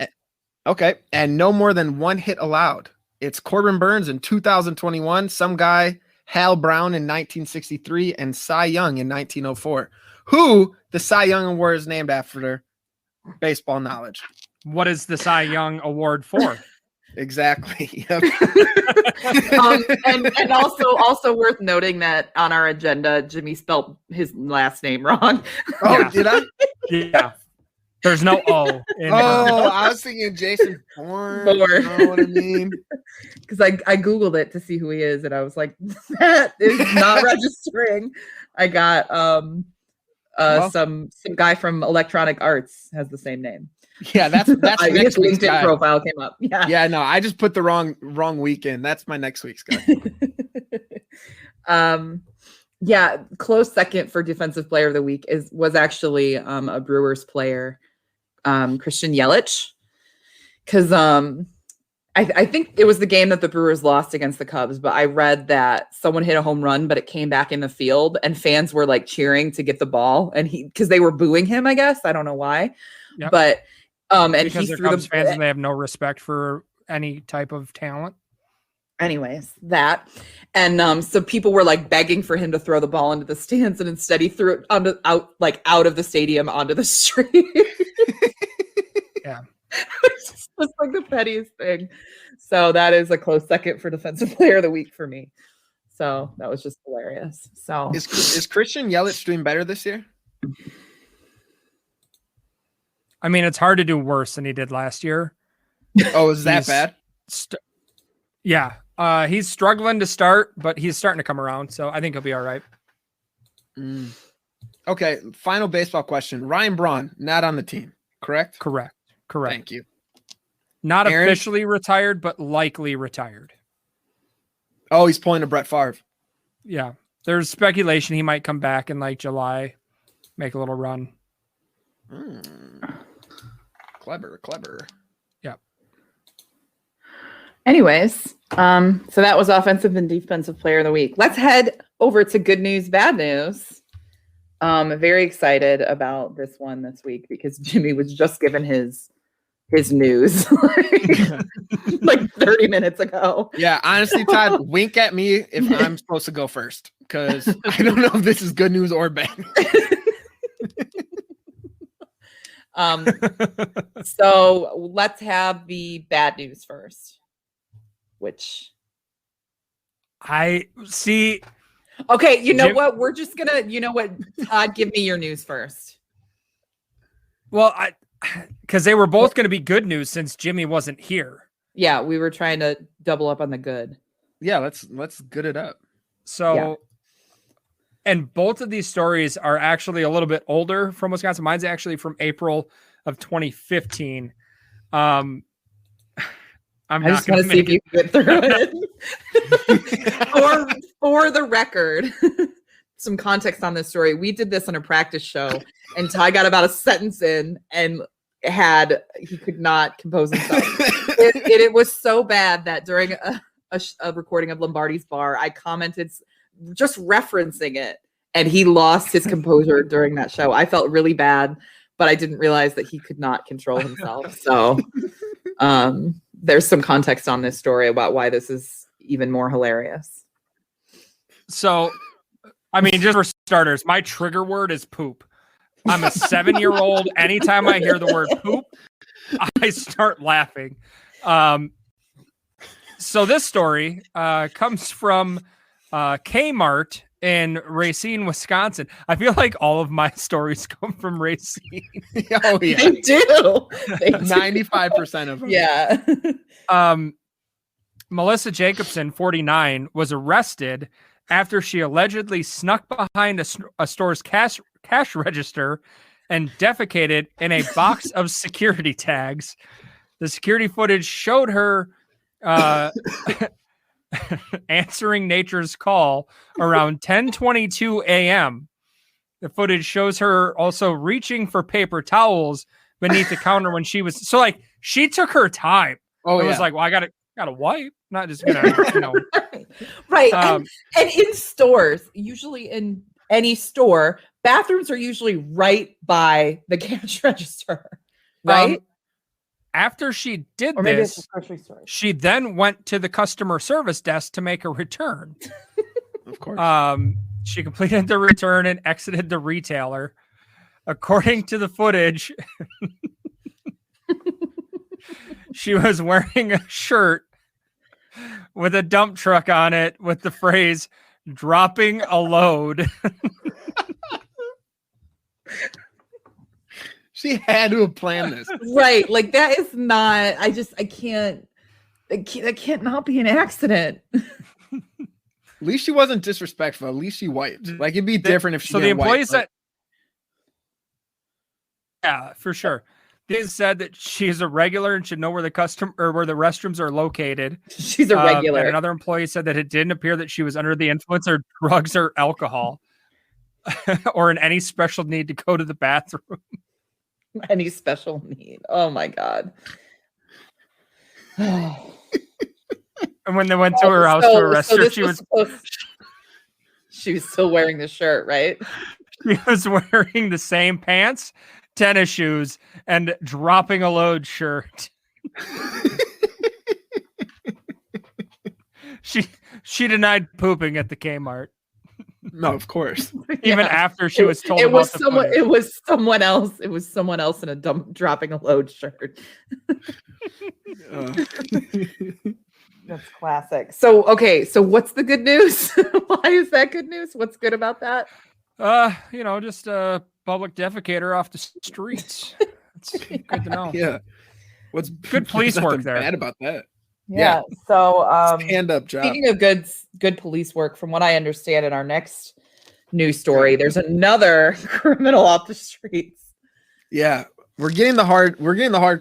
Okay. And no more than 1 hit allowed. It's Corbin Burns in 2021, some guy, Hal Brown in 1963, and Cy Young in 1904. Who the Cy Young Award is named after? Baseball knowledge. What is the Cy Young Award for? Exactly. Yep. And also worth noting that on our agenda, Jimmy spelled his last name wrong. Oh, Yeah. did I? Yeah. There's no O. In Oh, I was thinking Jason Bourne. You know what I mean? Because I Googled it to see who he is, and I was like, that is not registering. I got some guy from Electronic Arts has the same name. Yeah, that's His next week's LinkedIn guy. profile came up. Yeah. Yeah, no, I just put the wrong weekend. That's my next week's guy. Yeah, close second for defensive player of the week was actually a Brewers player, Christian Yelich, because I think it was the game that the Brewers lost against the Cubs, but I read that someone hit a home run, but it came back in the field and fans were like cheering to get the ball, and because they were booing him, I guess. I don't know why. Yep. But and because he they're threw Cubs the fans and they have no respect for any type of talent. anyways, that. And so people were like begging for him to throw the ball into the stands, and instead he threw it out of the stadium onto the street. Yeah. It's just like the pettiest thing. So that is a close second for defensive player of the week for me. So that was just hilarious. So Is Christian Yelich doing better this year? I mean, it's hard to do worse than he did last year. Oh, is that He's bad? Yeah. He's struggling to start, but he's starting to come around. So I think he'll be all right. Okay, final baseball question. Ryan Braun, not on the team, correct? Correct. Thank you. Not Aaron? officially retired, but likely retired. Oh, he's pulling a Brett Favre. Yeah. There's speculation he might come back in like July, make a little run. Clever. Yeah. anyways, so that was offensive and defensive player of the week. Let's head over to good news, bad news. Very excited about this one this week because Jimmy was just given his news like 30 minutes ago. Yeah, honestly, Todd, wink at me if I'm supposed to go first because I don't know if this is good news or bad. So let's have the bad news first, which I see. okay, you know Jim- what? We're just gonna, Todd, give me your news first. Well, because they were both going to be good news since Jimmy wasn't here. Yeah, we were trying to double up on the good. Yeah, let's good it up. So, Yeah. And both of these stories are actually a little bit older from Wisconsin. Mine's actually from April of 2015. I just want to see if you can get through it. For the record, some context on this story. We did this on a practice show, and Todd got about a sentence in and he could not compose himself. It was so bad that during a recording of Lombardi's Bar, I commented just referencing it, and he lost his composure during that show. I felt really bad, but I didn't realize that he could not control himself. So there's some context on this story about why this is even more hilarious. So, I mean, just for starters, my trigger word is poop. I'm a 7-year-old. Anytime I hear the word poop, I start laughing. So this story comes from Kmart in Racine, Wisconsin. I feel like all of my stories come from Racine. Oh yeah, They do. 95% of them. Yeah. Melissa Jacobson, 49, was arrested after she allegedly snuck behind a store's cash register and defecated in a box of security tags. The security footage showed her answering Nature's call around 10:22 a.m. The footage shows her also reaching for paper towels beneath the counter when she was she took her time. Oh, it yeah. was like, well, I gotta wipe, not just gonna Right. And in stores, usually in any store, bathrooms are usually right by the cash register, right? After she did Or maybe it's this, a grocery store. she then went to the customer service desk to make a return. Of course. She completed the return and exited the retailer. According to the footage, she was wearing a shirt with a dump truck on it with the phrase "dropping a load." She had to have planned this. Right. Like that is not, that can't not be an accident. At least she wasn't disrespectful. At least she wiped. Like it'd be different if she So the didn't wipe, employees but- yeah, for sure. They said that she's a regular and should know where the restrooms are located. She's a regular. And another employee said that it didn't appear that she was under the influence of drugs or alcohol or in any special need to go to the bathroom. Any special need. Oh my God. And when they went to her house to arrest her, she was still wearing the shirt, right? She was wearing the same pants, tennis shoes, and dropping a load shirt. She denied pooping at the Kmart. No, of course. Even after she was told it about was the someone. footage. It was someone else. It was someone else in a dropping a load shirt. That's classic. So okay. So what's the good news? Why is that good news? What's good about that? Just a public defecator off the streets. It's good to know. Yeah. What's Good police there's work nothing there. bad about that? Yeah. So Stand up job. speaking of good police work, from what I understand in our next news story, there's another criminal off the streets. Yeah. We're getting the hard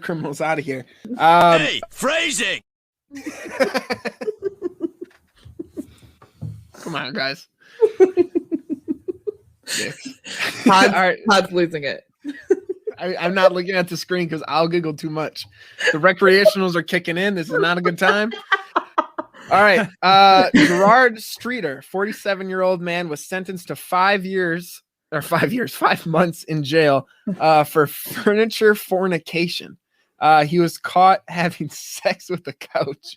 criminals out of here. Hey, phrasing. Come on, guys. Todd's losing it. I'm not looking at the screen because I'll giggle too much. The recreationals are kicking in. This is not a good time. All right. Gerard Streeter, 47-year-old man, was sentenced to 5 months in jail for furniture fornication. He was caught having sex with the couch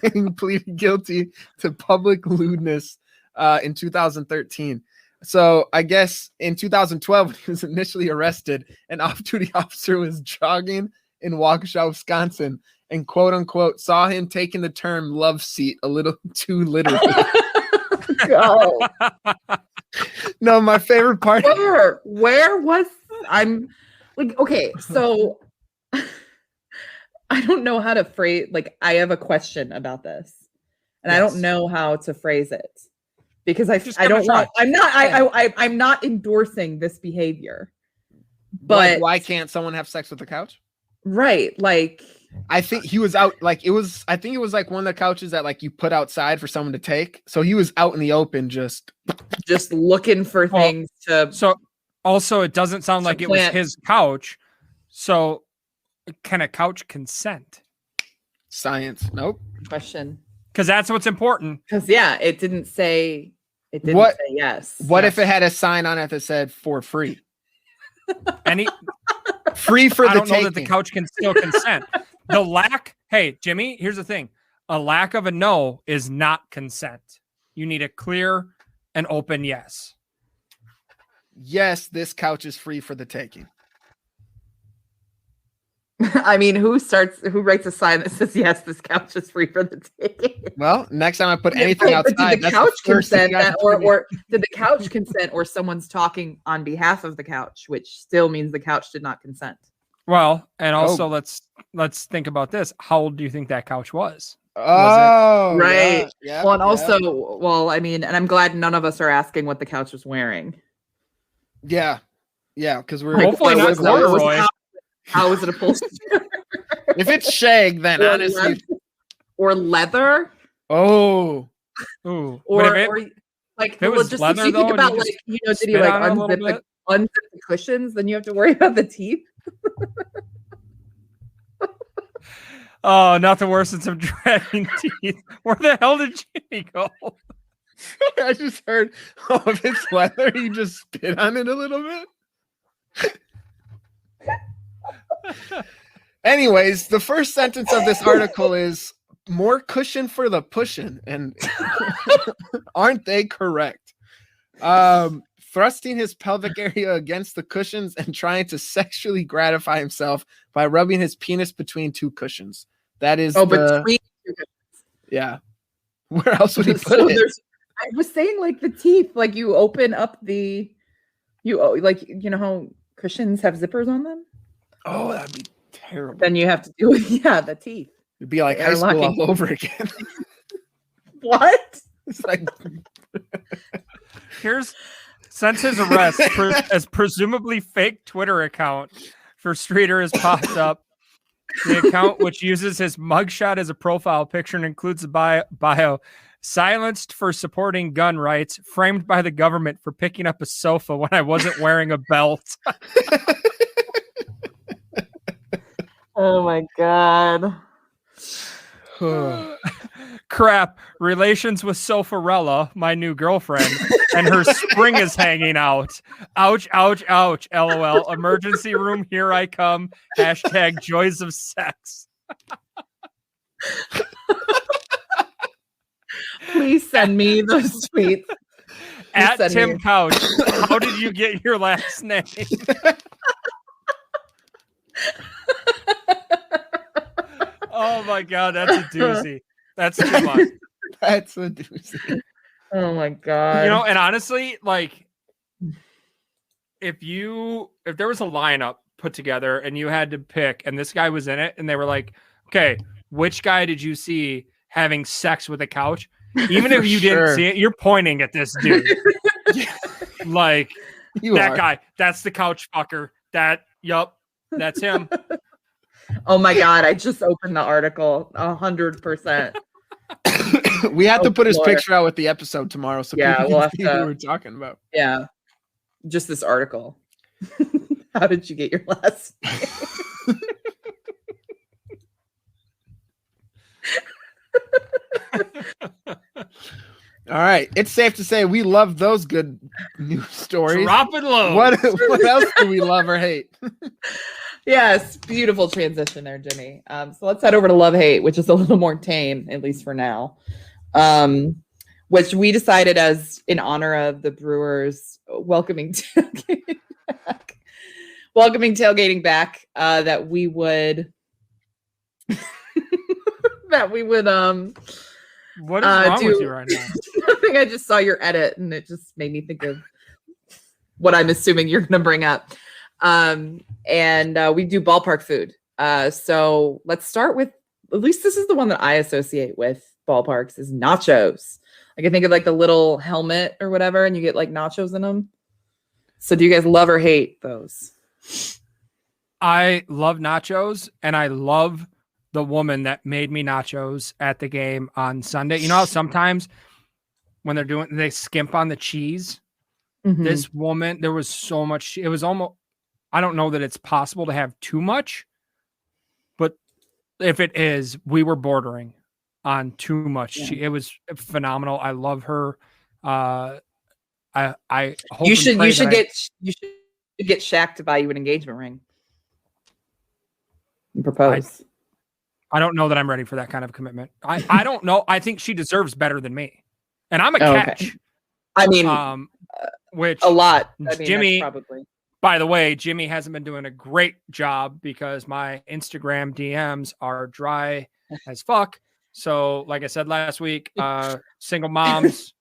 and pleaded guilty to public lewdness in 2013. So I guess in 2012, when he was initially arrested, an off-duty officer was jogging in Waukesha, Wisconsin, and quote unquote saw him taking the term love seat a little too literally. Oh. No, my favorite part. Where was I'm like, okay, so I don't know how to phrase, like, I have a question about this, and I don't know how to phrase it because I'm not endorsing this behavior, but why can't someone have sex with the couch? right, like I think he was out. Like it was. I think it was like one of the couches that like you put outside for someone to take. So he was out in the open, just looking for things to. So also, it doesn't sound like it was his couch. So can a couch consent? Science. Nope. Question. Because that's what's important. Because it didn't say. It didn't say yes. What if it had a sign on it that said "for free"? Any free for I the don't know that the couch can still consent. The lack. Hey, Jimmy. Here's the thing: a lack of a no is not consent. You need a clear and open yes. Yes, this couch is free for the taking. I mean, who writes a sign that says yes, this couch is free for the taking? Well, next time I put anything outside, did the couch consent or did the couch consent, or someone's talking on behalf of the couch, which still means the couch did not consent. Well, and also let's think about this. How old do you think that couch was? Oh, right. Yeah, well, and also, I mean, and I'm glad none of us are asking what the couch was wearing. Yeah, because we're hopefully not corduroy. How is it upholstered? If it's shag, then honestly, or leather. Oh, ooh. Or like it was leather, you think about like did he like unzip the cushions? Then you have to worry about the teeth. Oh, nothing worse than some dragging teeth. Where the hell did Jimmy go? I just heard. Oh, if it's leather, you just spit on it a little bit. Anyways, the first sentence of this article is more cushion for the pushing, and aren't they correct? Thrusting his pelvic area against the cushions and trying to sexually gratify himself by rubbing his penis between two cushions. That is between two cushions. Yeah. Where else would he put it? I was saying like the teeth, like you open up how cushions have zippers on them. Oh, that'd be terrible. Then you have to do the teeth. It'd be like high school all over again. What? It's like since his arrest, as presumably fake Twitter account for Streeter has popped up. The account, which uses his mugshot as a profile picture and includes a bio, silenced for supporting gun rights, framed by the government for picking up a sofa when I wasn't wearing a belt. Oh my God. Crap. Relations with Sofarella, my new girlfriend, and her spring is hanging out. Ouch, ouch, ouch. LOL. Emergency room, here I come. Hashtag joys of sex. Please send me those tweets. At Tim Couch, how did you get your last name? Oh my God, that's a doozy. That's too much. That's a doozy. Oh my God. And honestly, like if there was a lineup put together and you had to pick and this guy was in it and they were like, okay, which guy did you see having sex with a couch? Even if you didn't see it, you're pointing at this dude. Like guy, that's the couch fucker. That's him. Oh my God, I just opened the article 100%. We have to put his picture out with the episode tomorrow so people can see who we're talking about. Yeah. Just this article. How did you get your last name? All right. It's safe to say we love those good news stories. Drop it low. What else do we love or hate? Yes, beautiful transition there, Jimmy. So let's head over to Love Hate, which is a little more tame, at least for now. Which we decided as in honor of the Brewers welcoming tailgating back, that we would what is wrong with you right now? I think I just saw your edit and it just made me think of what I'm assuming you're going to bring up. And we do ballpark food. So let's start with, at least this is the one that I associate with ballparks, is nachos. Like I think of like the little helmet or whatever, and you get like nachos in them. So do you guys love or hate those? I love nachos and I love the woman that made me nachos at the game on Sunday. You know how sometimes when they skimp on the cheese. Mhm. This woman, there was so much. It was almost. I don't know that it's possible to have too much, but if it is, we were bordering on too much. Yeah. It was phenomenal. I love her. I hope You should get Shaq to buy you an engagement ring and propose. I don't know that I'm ready for that kind of commitment. I don't know. I think she deserves better than me, and I'm a catch. Okay. I mean, which a lot. I mean, Jimmy, that's probably. by the way, Jimmy hasn't been doing a great job because my Instagram DMs are dry as fuck. So, like I said last week, single moms,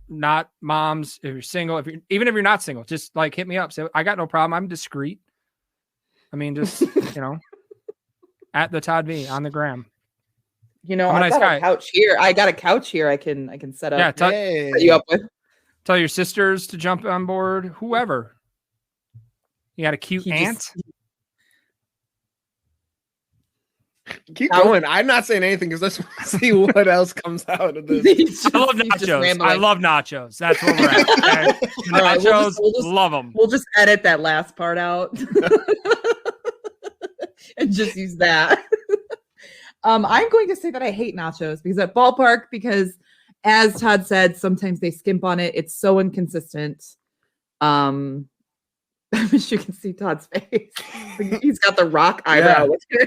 not moms. If you're single, even if you're not single, just like hit me up. So I got no problem. I'm discreet. I mean, just at the Todd V on the gram. I've got a couch here. I got a couch here. I can set up. Yeah, set you up with. Tell your sisters to jump on board. Whoever. You got a cute aunt. Keep going. I'm not saying anything because let's see what else comes out of this. I love nachos. I love nachos. That's where we're at. Okay? Nachos, love them. We'll just edit that last part out and just use that. I'm going to say that I hate nachos because at ballpark, because as Todd said, sometimes they skimp on it. It's so inconsistent. I wish you can see Todd's face. He's got the rock eyebrow. Yeah.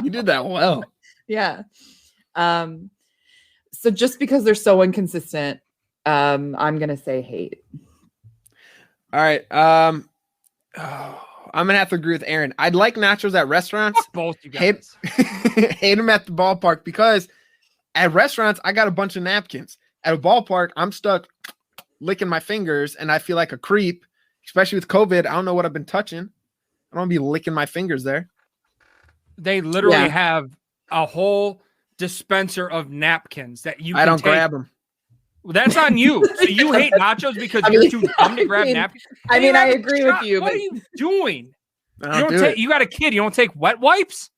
You did that well. Yeah. So just because they're so inconsistent, I'm going to say hate. All right. I'm going to have to agree with Erin. I'd like nachos at restaurants. Both you guys. Hate them at the ballpark because at restaurants, I got a bunch of napkins. At a ballpark, I'm stuck licking my fingers and I feel like a creep, especially with COVID. I don't know what I've been touching. I don't want to be licking my fingers there. They literally have a whole dispenser of napkins that you can don't grab them. That's on you. So you hate nachos because you're too dumb to grab napkins? I agree with you. What but are you doing? You You got a kid. You don't take wet wipes?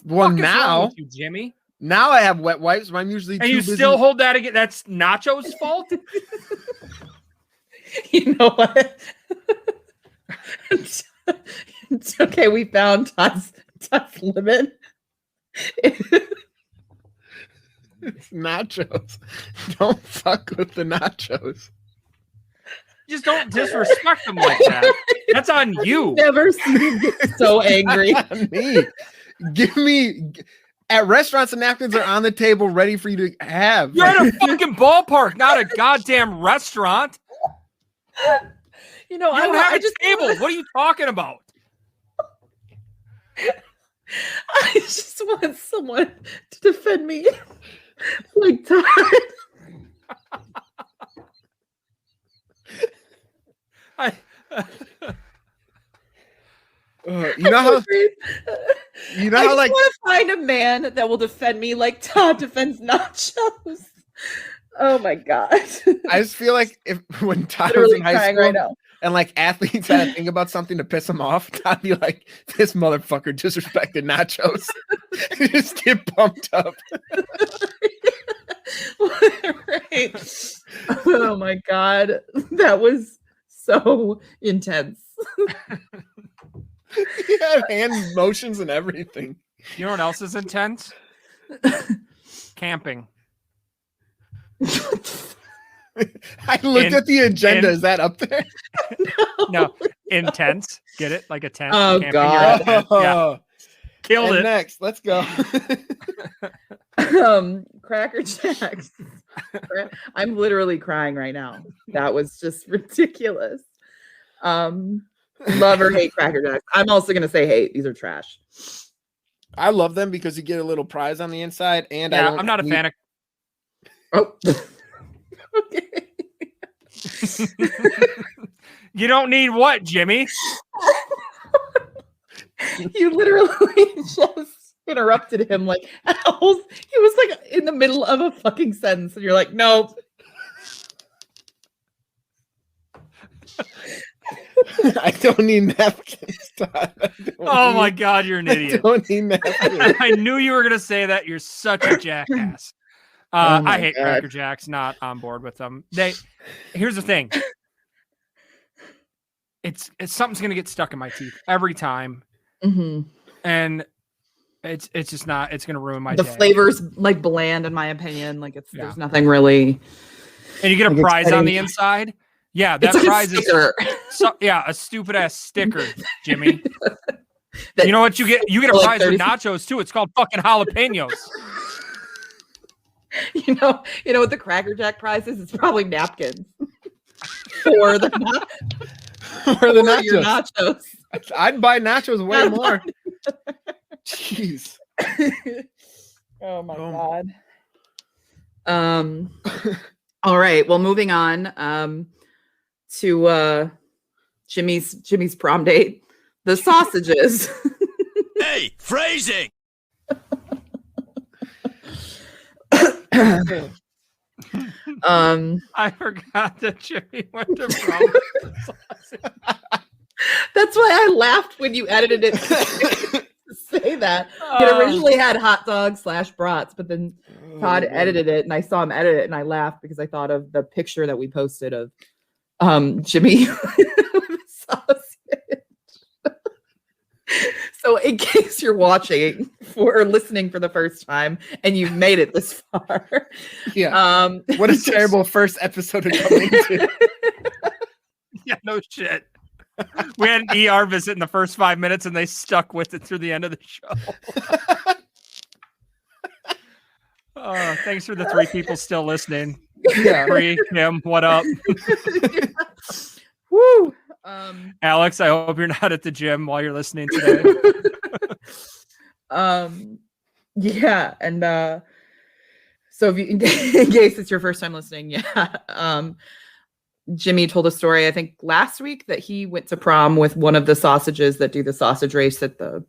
Well, now, with you, Jimmy. Now I have wet wipes, but I'm usually and you still hold that again. That's Nacho's fault. You know what? It's okay. We found Todd's limit. It's nachos. Don't fuck with the nachos. Just don't disrespect them like that. That's on you. Never seen you get so angry. Me. Give me at restaurants, the napkins are on the table ready for you to have. You're at a fucking ballpark, not a goddamn restaurant. You don't have a table. What are you talking about? I just want someone to defend me like Todd. You know how like want to find a man that will defend me like Todd defends nachos. Oh my god! I just feel like when Todd was in high school and like athletes had to think about something to piss him off, Todd be like, "This motherfucker disrespected nachos." Just get pumped up. Right. Oh my god, that was so intense. He had hand motions and everything. You know what else is intense? Camping. I looked at the agenda. Is that up there? No. Intense. Get it? Like a tent. Oh, camping, God. Yeah. Killed it. Next, let's go. Cracker Jacks. I'm literally crying right now. That was just ridiculous. Love or hate Cracker Jacks. I'm also going to say hate. These are trash. I love them because you get a little prize on the inside. And I'm not a fan of. Oh, okay. You don't need what, Jimmy? You literally just interrupted him like he was like in the middle of a fucking sentence, and you're like, nope. I don't need napkins. Oh my God, you're an idiot. Don't eat napkins. I knew you were gonna say that. You're such a jackass. I hate Cracker Jacks. Not on board with them. Here's the thing. It's something's gonna get stuck in my teeth every time, and it's just not. It's gonna ruin my day. Flavor's like bland, in my opinion. Like there's nothing really. And you get a prize on the inside. Yeah, that prize is a stupid ass sticker, Jimmy. You know what you get? You get a prize with nachos too. It's called fucking jalapenos. You know what the Cracker Jack prize is? It's probably napkins for the nachos. Your nachos. I'd buy nachos way more. Jeez. Oh my God. All right. Well, moving on to Jimmy's prom date. The sausages. Hey, phrasing. I forgot that Jimmy went to prom. That's why I laughed when you edited it to say that. It originally had hot dogs / brats, but then Todd edited it, and I saw him edit it, and I laughed because I thought of the picture that we posted of Jimmy with sausage. So in case you're watching or listening for the first time and you've made it this far. Yeah. What a terrible first episode to come into. Yeah, no shit. We had an ER visit in the first 5 minutes and they stuck with it through the end of the show. Thanks for the 3 people still listening. Yeah. Bree, Kim, what up? Woo. Alex, I hope you're not at the gym while you're listening today. Yeah, and so if you, in case it's your first time listening, Jimmy told a story, I think last week, that he went to prom with one of the sausages that do the sausage race at the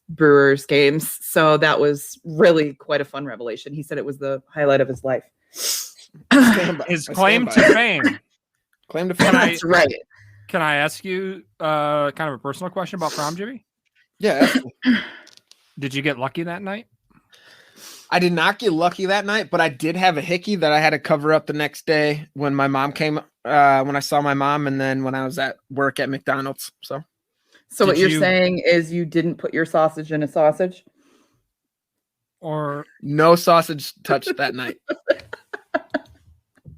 Brewers games. So that was really quite a fun revelation. He said it was the highlight of his life. His claim to fame. Claim to fame. That's right. Can I ask you kind of a personal question about prom, Jimmy? Yeah. Did you get lucky that night? I did not get lucky that night, but I did have a hickey that I had to cover up the next day when my mom came, when I saw my mom, and then when I was at work at McDonald's. So what you're saying is you didn't put your sausage in a sausage? Or no sausage touched that night.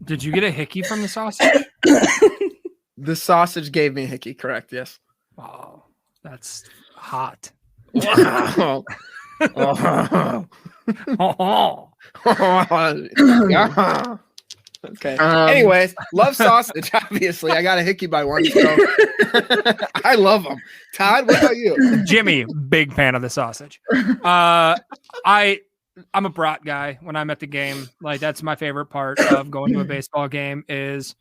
Did you get a hickey from the sausage? The sausage gave me a hickey, correct? Yes. Oh, that's hot. Wow. Yeah. Okay. Anyways, love sausage. Obviously, I got a hickey by one. So I love them. Todd, what about you? Jimmy, big fan of the sausage. I'm a brat guy when I'm at the game. Like, that's my favorite part of going to a baseball game is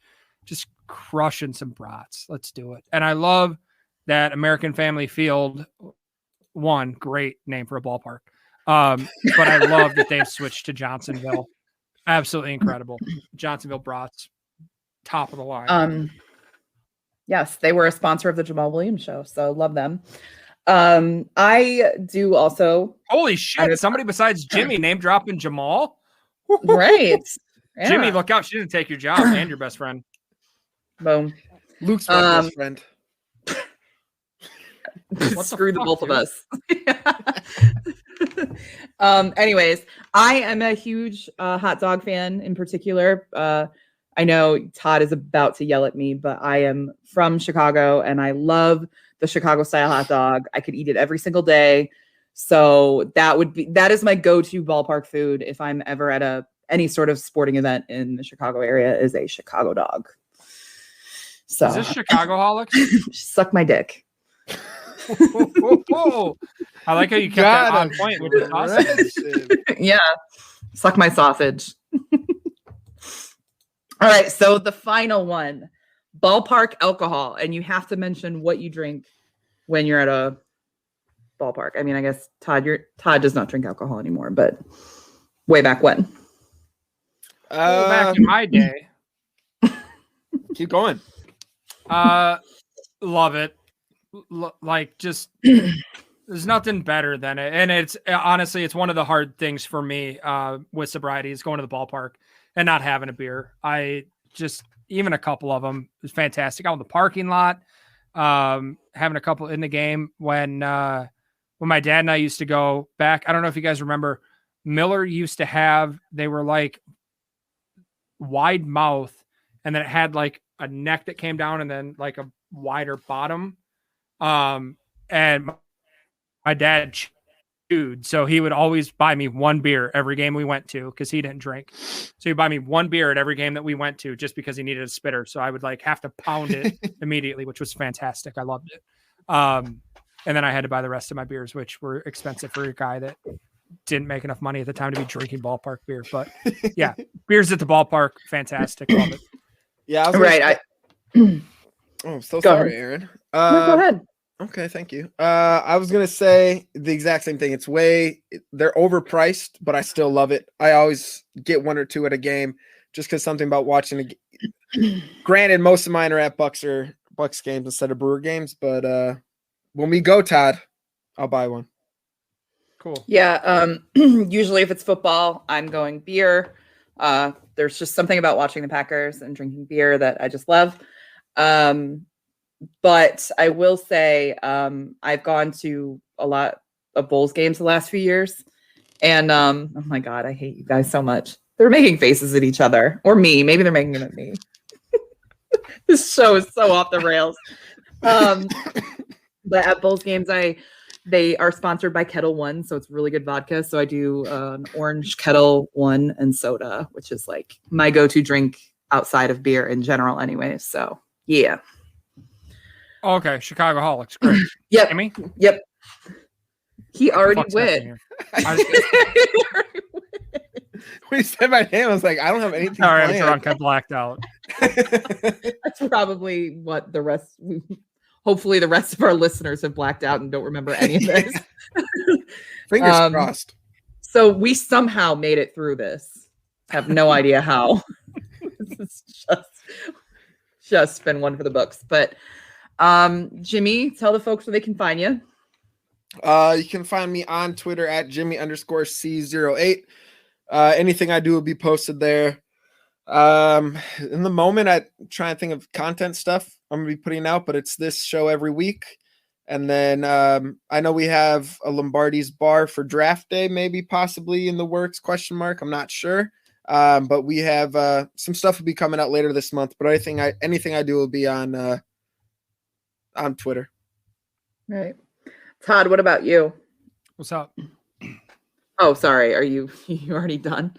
just crushing some brats. Let's do it. And I love that American Family Field, one great name for a ballpark. But I love that they've switched to Johnsonville. Absolutely incredible. Johnsonville brats, top of the line. Yes, they were a sponsor of the Jamal Williams show, so love them. I do also. Holy shit! Somebody besides Jimmy name dropping Jamal. Right, yeah. Jimmy, look out! She didn't take your job and your best friend. Boom. Luke's my best friend. Screw the both of us. Anyways, I am a huge hot dog fan in particular. I know Todd is about to yell at me, but I am from Chicago and I love the Chicago style hot dog. I could eat it every single day. So that is my go-to ballpark food if I'm ever at any sort of sporting event in the Chicago area, is a Chicago dog. So is this Chicagoholics? Suck my dick. Whoa. I like how you kept that on point with the sausage. Yeah, suck my sausage. All right, so the final one, ballpark alcohol, and you have to mention what you drink when you're at a ballpark. I mean, I guess Todd does not drink alcohol anymore, but way back when. Back in my day. Keep going. Love it. like just there's nothing better than it. And it's honestly, it's one of the hard things for me with sobriety is going to the ballpark and not having a beer. Even a couple of them is fantastic. Out in the parking lot, having a couple in the game when my dad and I used to go back. I don't know if you guys remember, Miller used to have, they were like wide mouth, and then it had like a neck that came down and then like a wider bottom. And my dad chewed, so he would always buy me one beer every game we went to because he didn't drink. So he'd buy me one beer at every game that we went to just because he needed a spitter. So I would like have to pound it immediately, which was fantastic. I loved it. And then I had to buy the rest of my beers, which were expensive for a guy that didn't make enough money at the time to be drinking ballpark beer. But yeah, beers at the ballpark, fantastic. Love it. Yeah, I'm so sorry, Aaron. No, go ahead. Okay, thank you. I was gonna say the exact same thing. They're overpriced, but I still love it. I always get one or two at a game just because something about watching Granted, most of mine are at Bucks games instead of Brewer games, but when we go, Todd, I'll buy one. Cool. Yeah. Usually if it's football, I'm going beer. There's just something about watching the Packers and drinking beer that I just love. But I will say I've gone to a lot of Bulls games the last few years. And oh my God, I hate you guys so much. They're making faces at each other. Or me. Maybe they're making them at me. This show is so off the rails. But at Bulls games, they are sponsored by Kettle One, so it's really good vodka. So I do an orange Kettle One and soda, which is like my go-to drink outside of beer in general anyway. So yeah. Okay, Chicagoholics, great. Yep. Amy? Yep. He already went. When he said my name, I was like, I don't have anything. All right, I'm drunk. I blacked out. That's probably what the rest. Hopefully, the rest of our listeners have blacked out and don't remember any of this. Fingers crossed. So we somehow made it through this. Have no idea how. This is just been one for the books. But Jimmy, tell the folks where they can find you. You can find me on Twitter at Jimmy_C08. Anything I do will be posted there. In the moment, I try and think of content stuff I'm gonna be putting out, but it's this show every week. And then I know we have a Lombardi's bar for draft day, maybe possibly in the works, ? I'm not sure. But we have some stuff will be coming out later this month. But anything I do will be on Twitter. Right. Todd, what about you? What's up? Oh, sorry. Are you already done?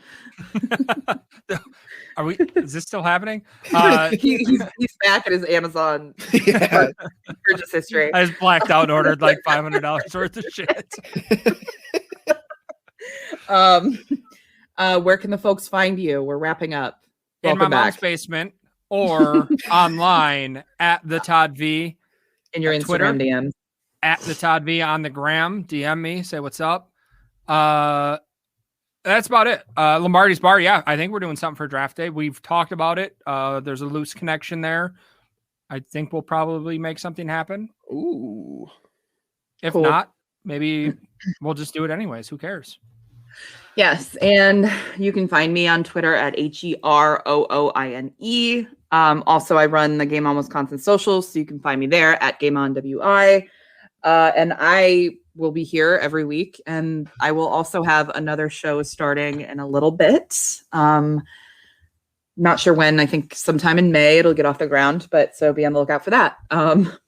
Is this still happening? He's back at his Amazon purchase history. I just blacked out and ordered like $500 worth of shit. Where can the folks find you? We're wrapping up. Welcome in my mom's back. basement or online at the Todd V. In your Instagram Twitter, DMs. At the Todd V on the gram. DM me, say what's up. That's about it. Lombardi's bar. Yeah, I think we're doing something for draft day. We've talked about it. There's a loose connection there. I think we'll probably make something happen. Ooh. If cool. not, maybe we'll just do it anyways. Who cares? Yes. And you can find me on Twitter at HEROOINE. Also, I run the Game On Wisconsin socials, so you can find me there at Game On WI. And I will be here every week, and I will also have another show starting in a little bit. Not sure when. I think sometime in May it'll get off the ground, but so be on the lookout for that.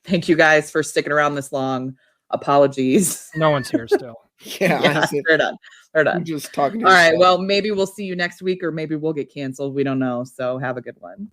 Thank you guys for sticking around this long. Apologies. No one's here still. Yeah, honestly. They're done. I'm just talking to All yourself. right. Well, maybe we'll see you next week, or maybe we'll get canceled. We don't know. So have a good one.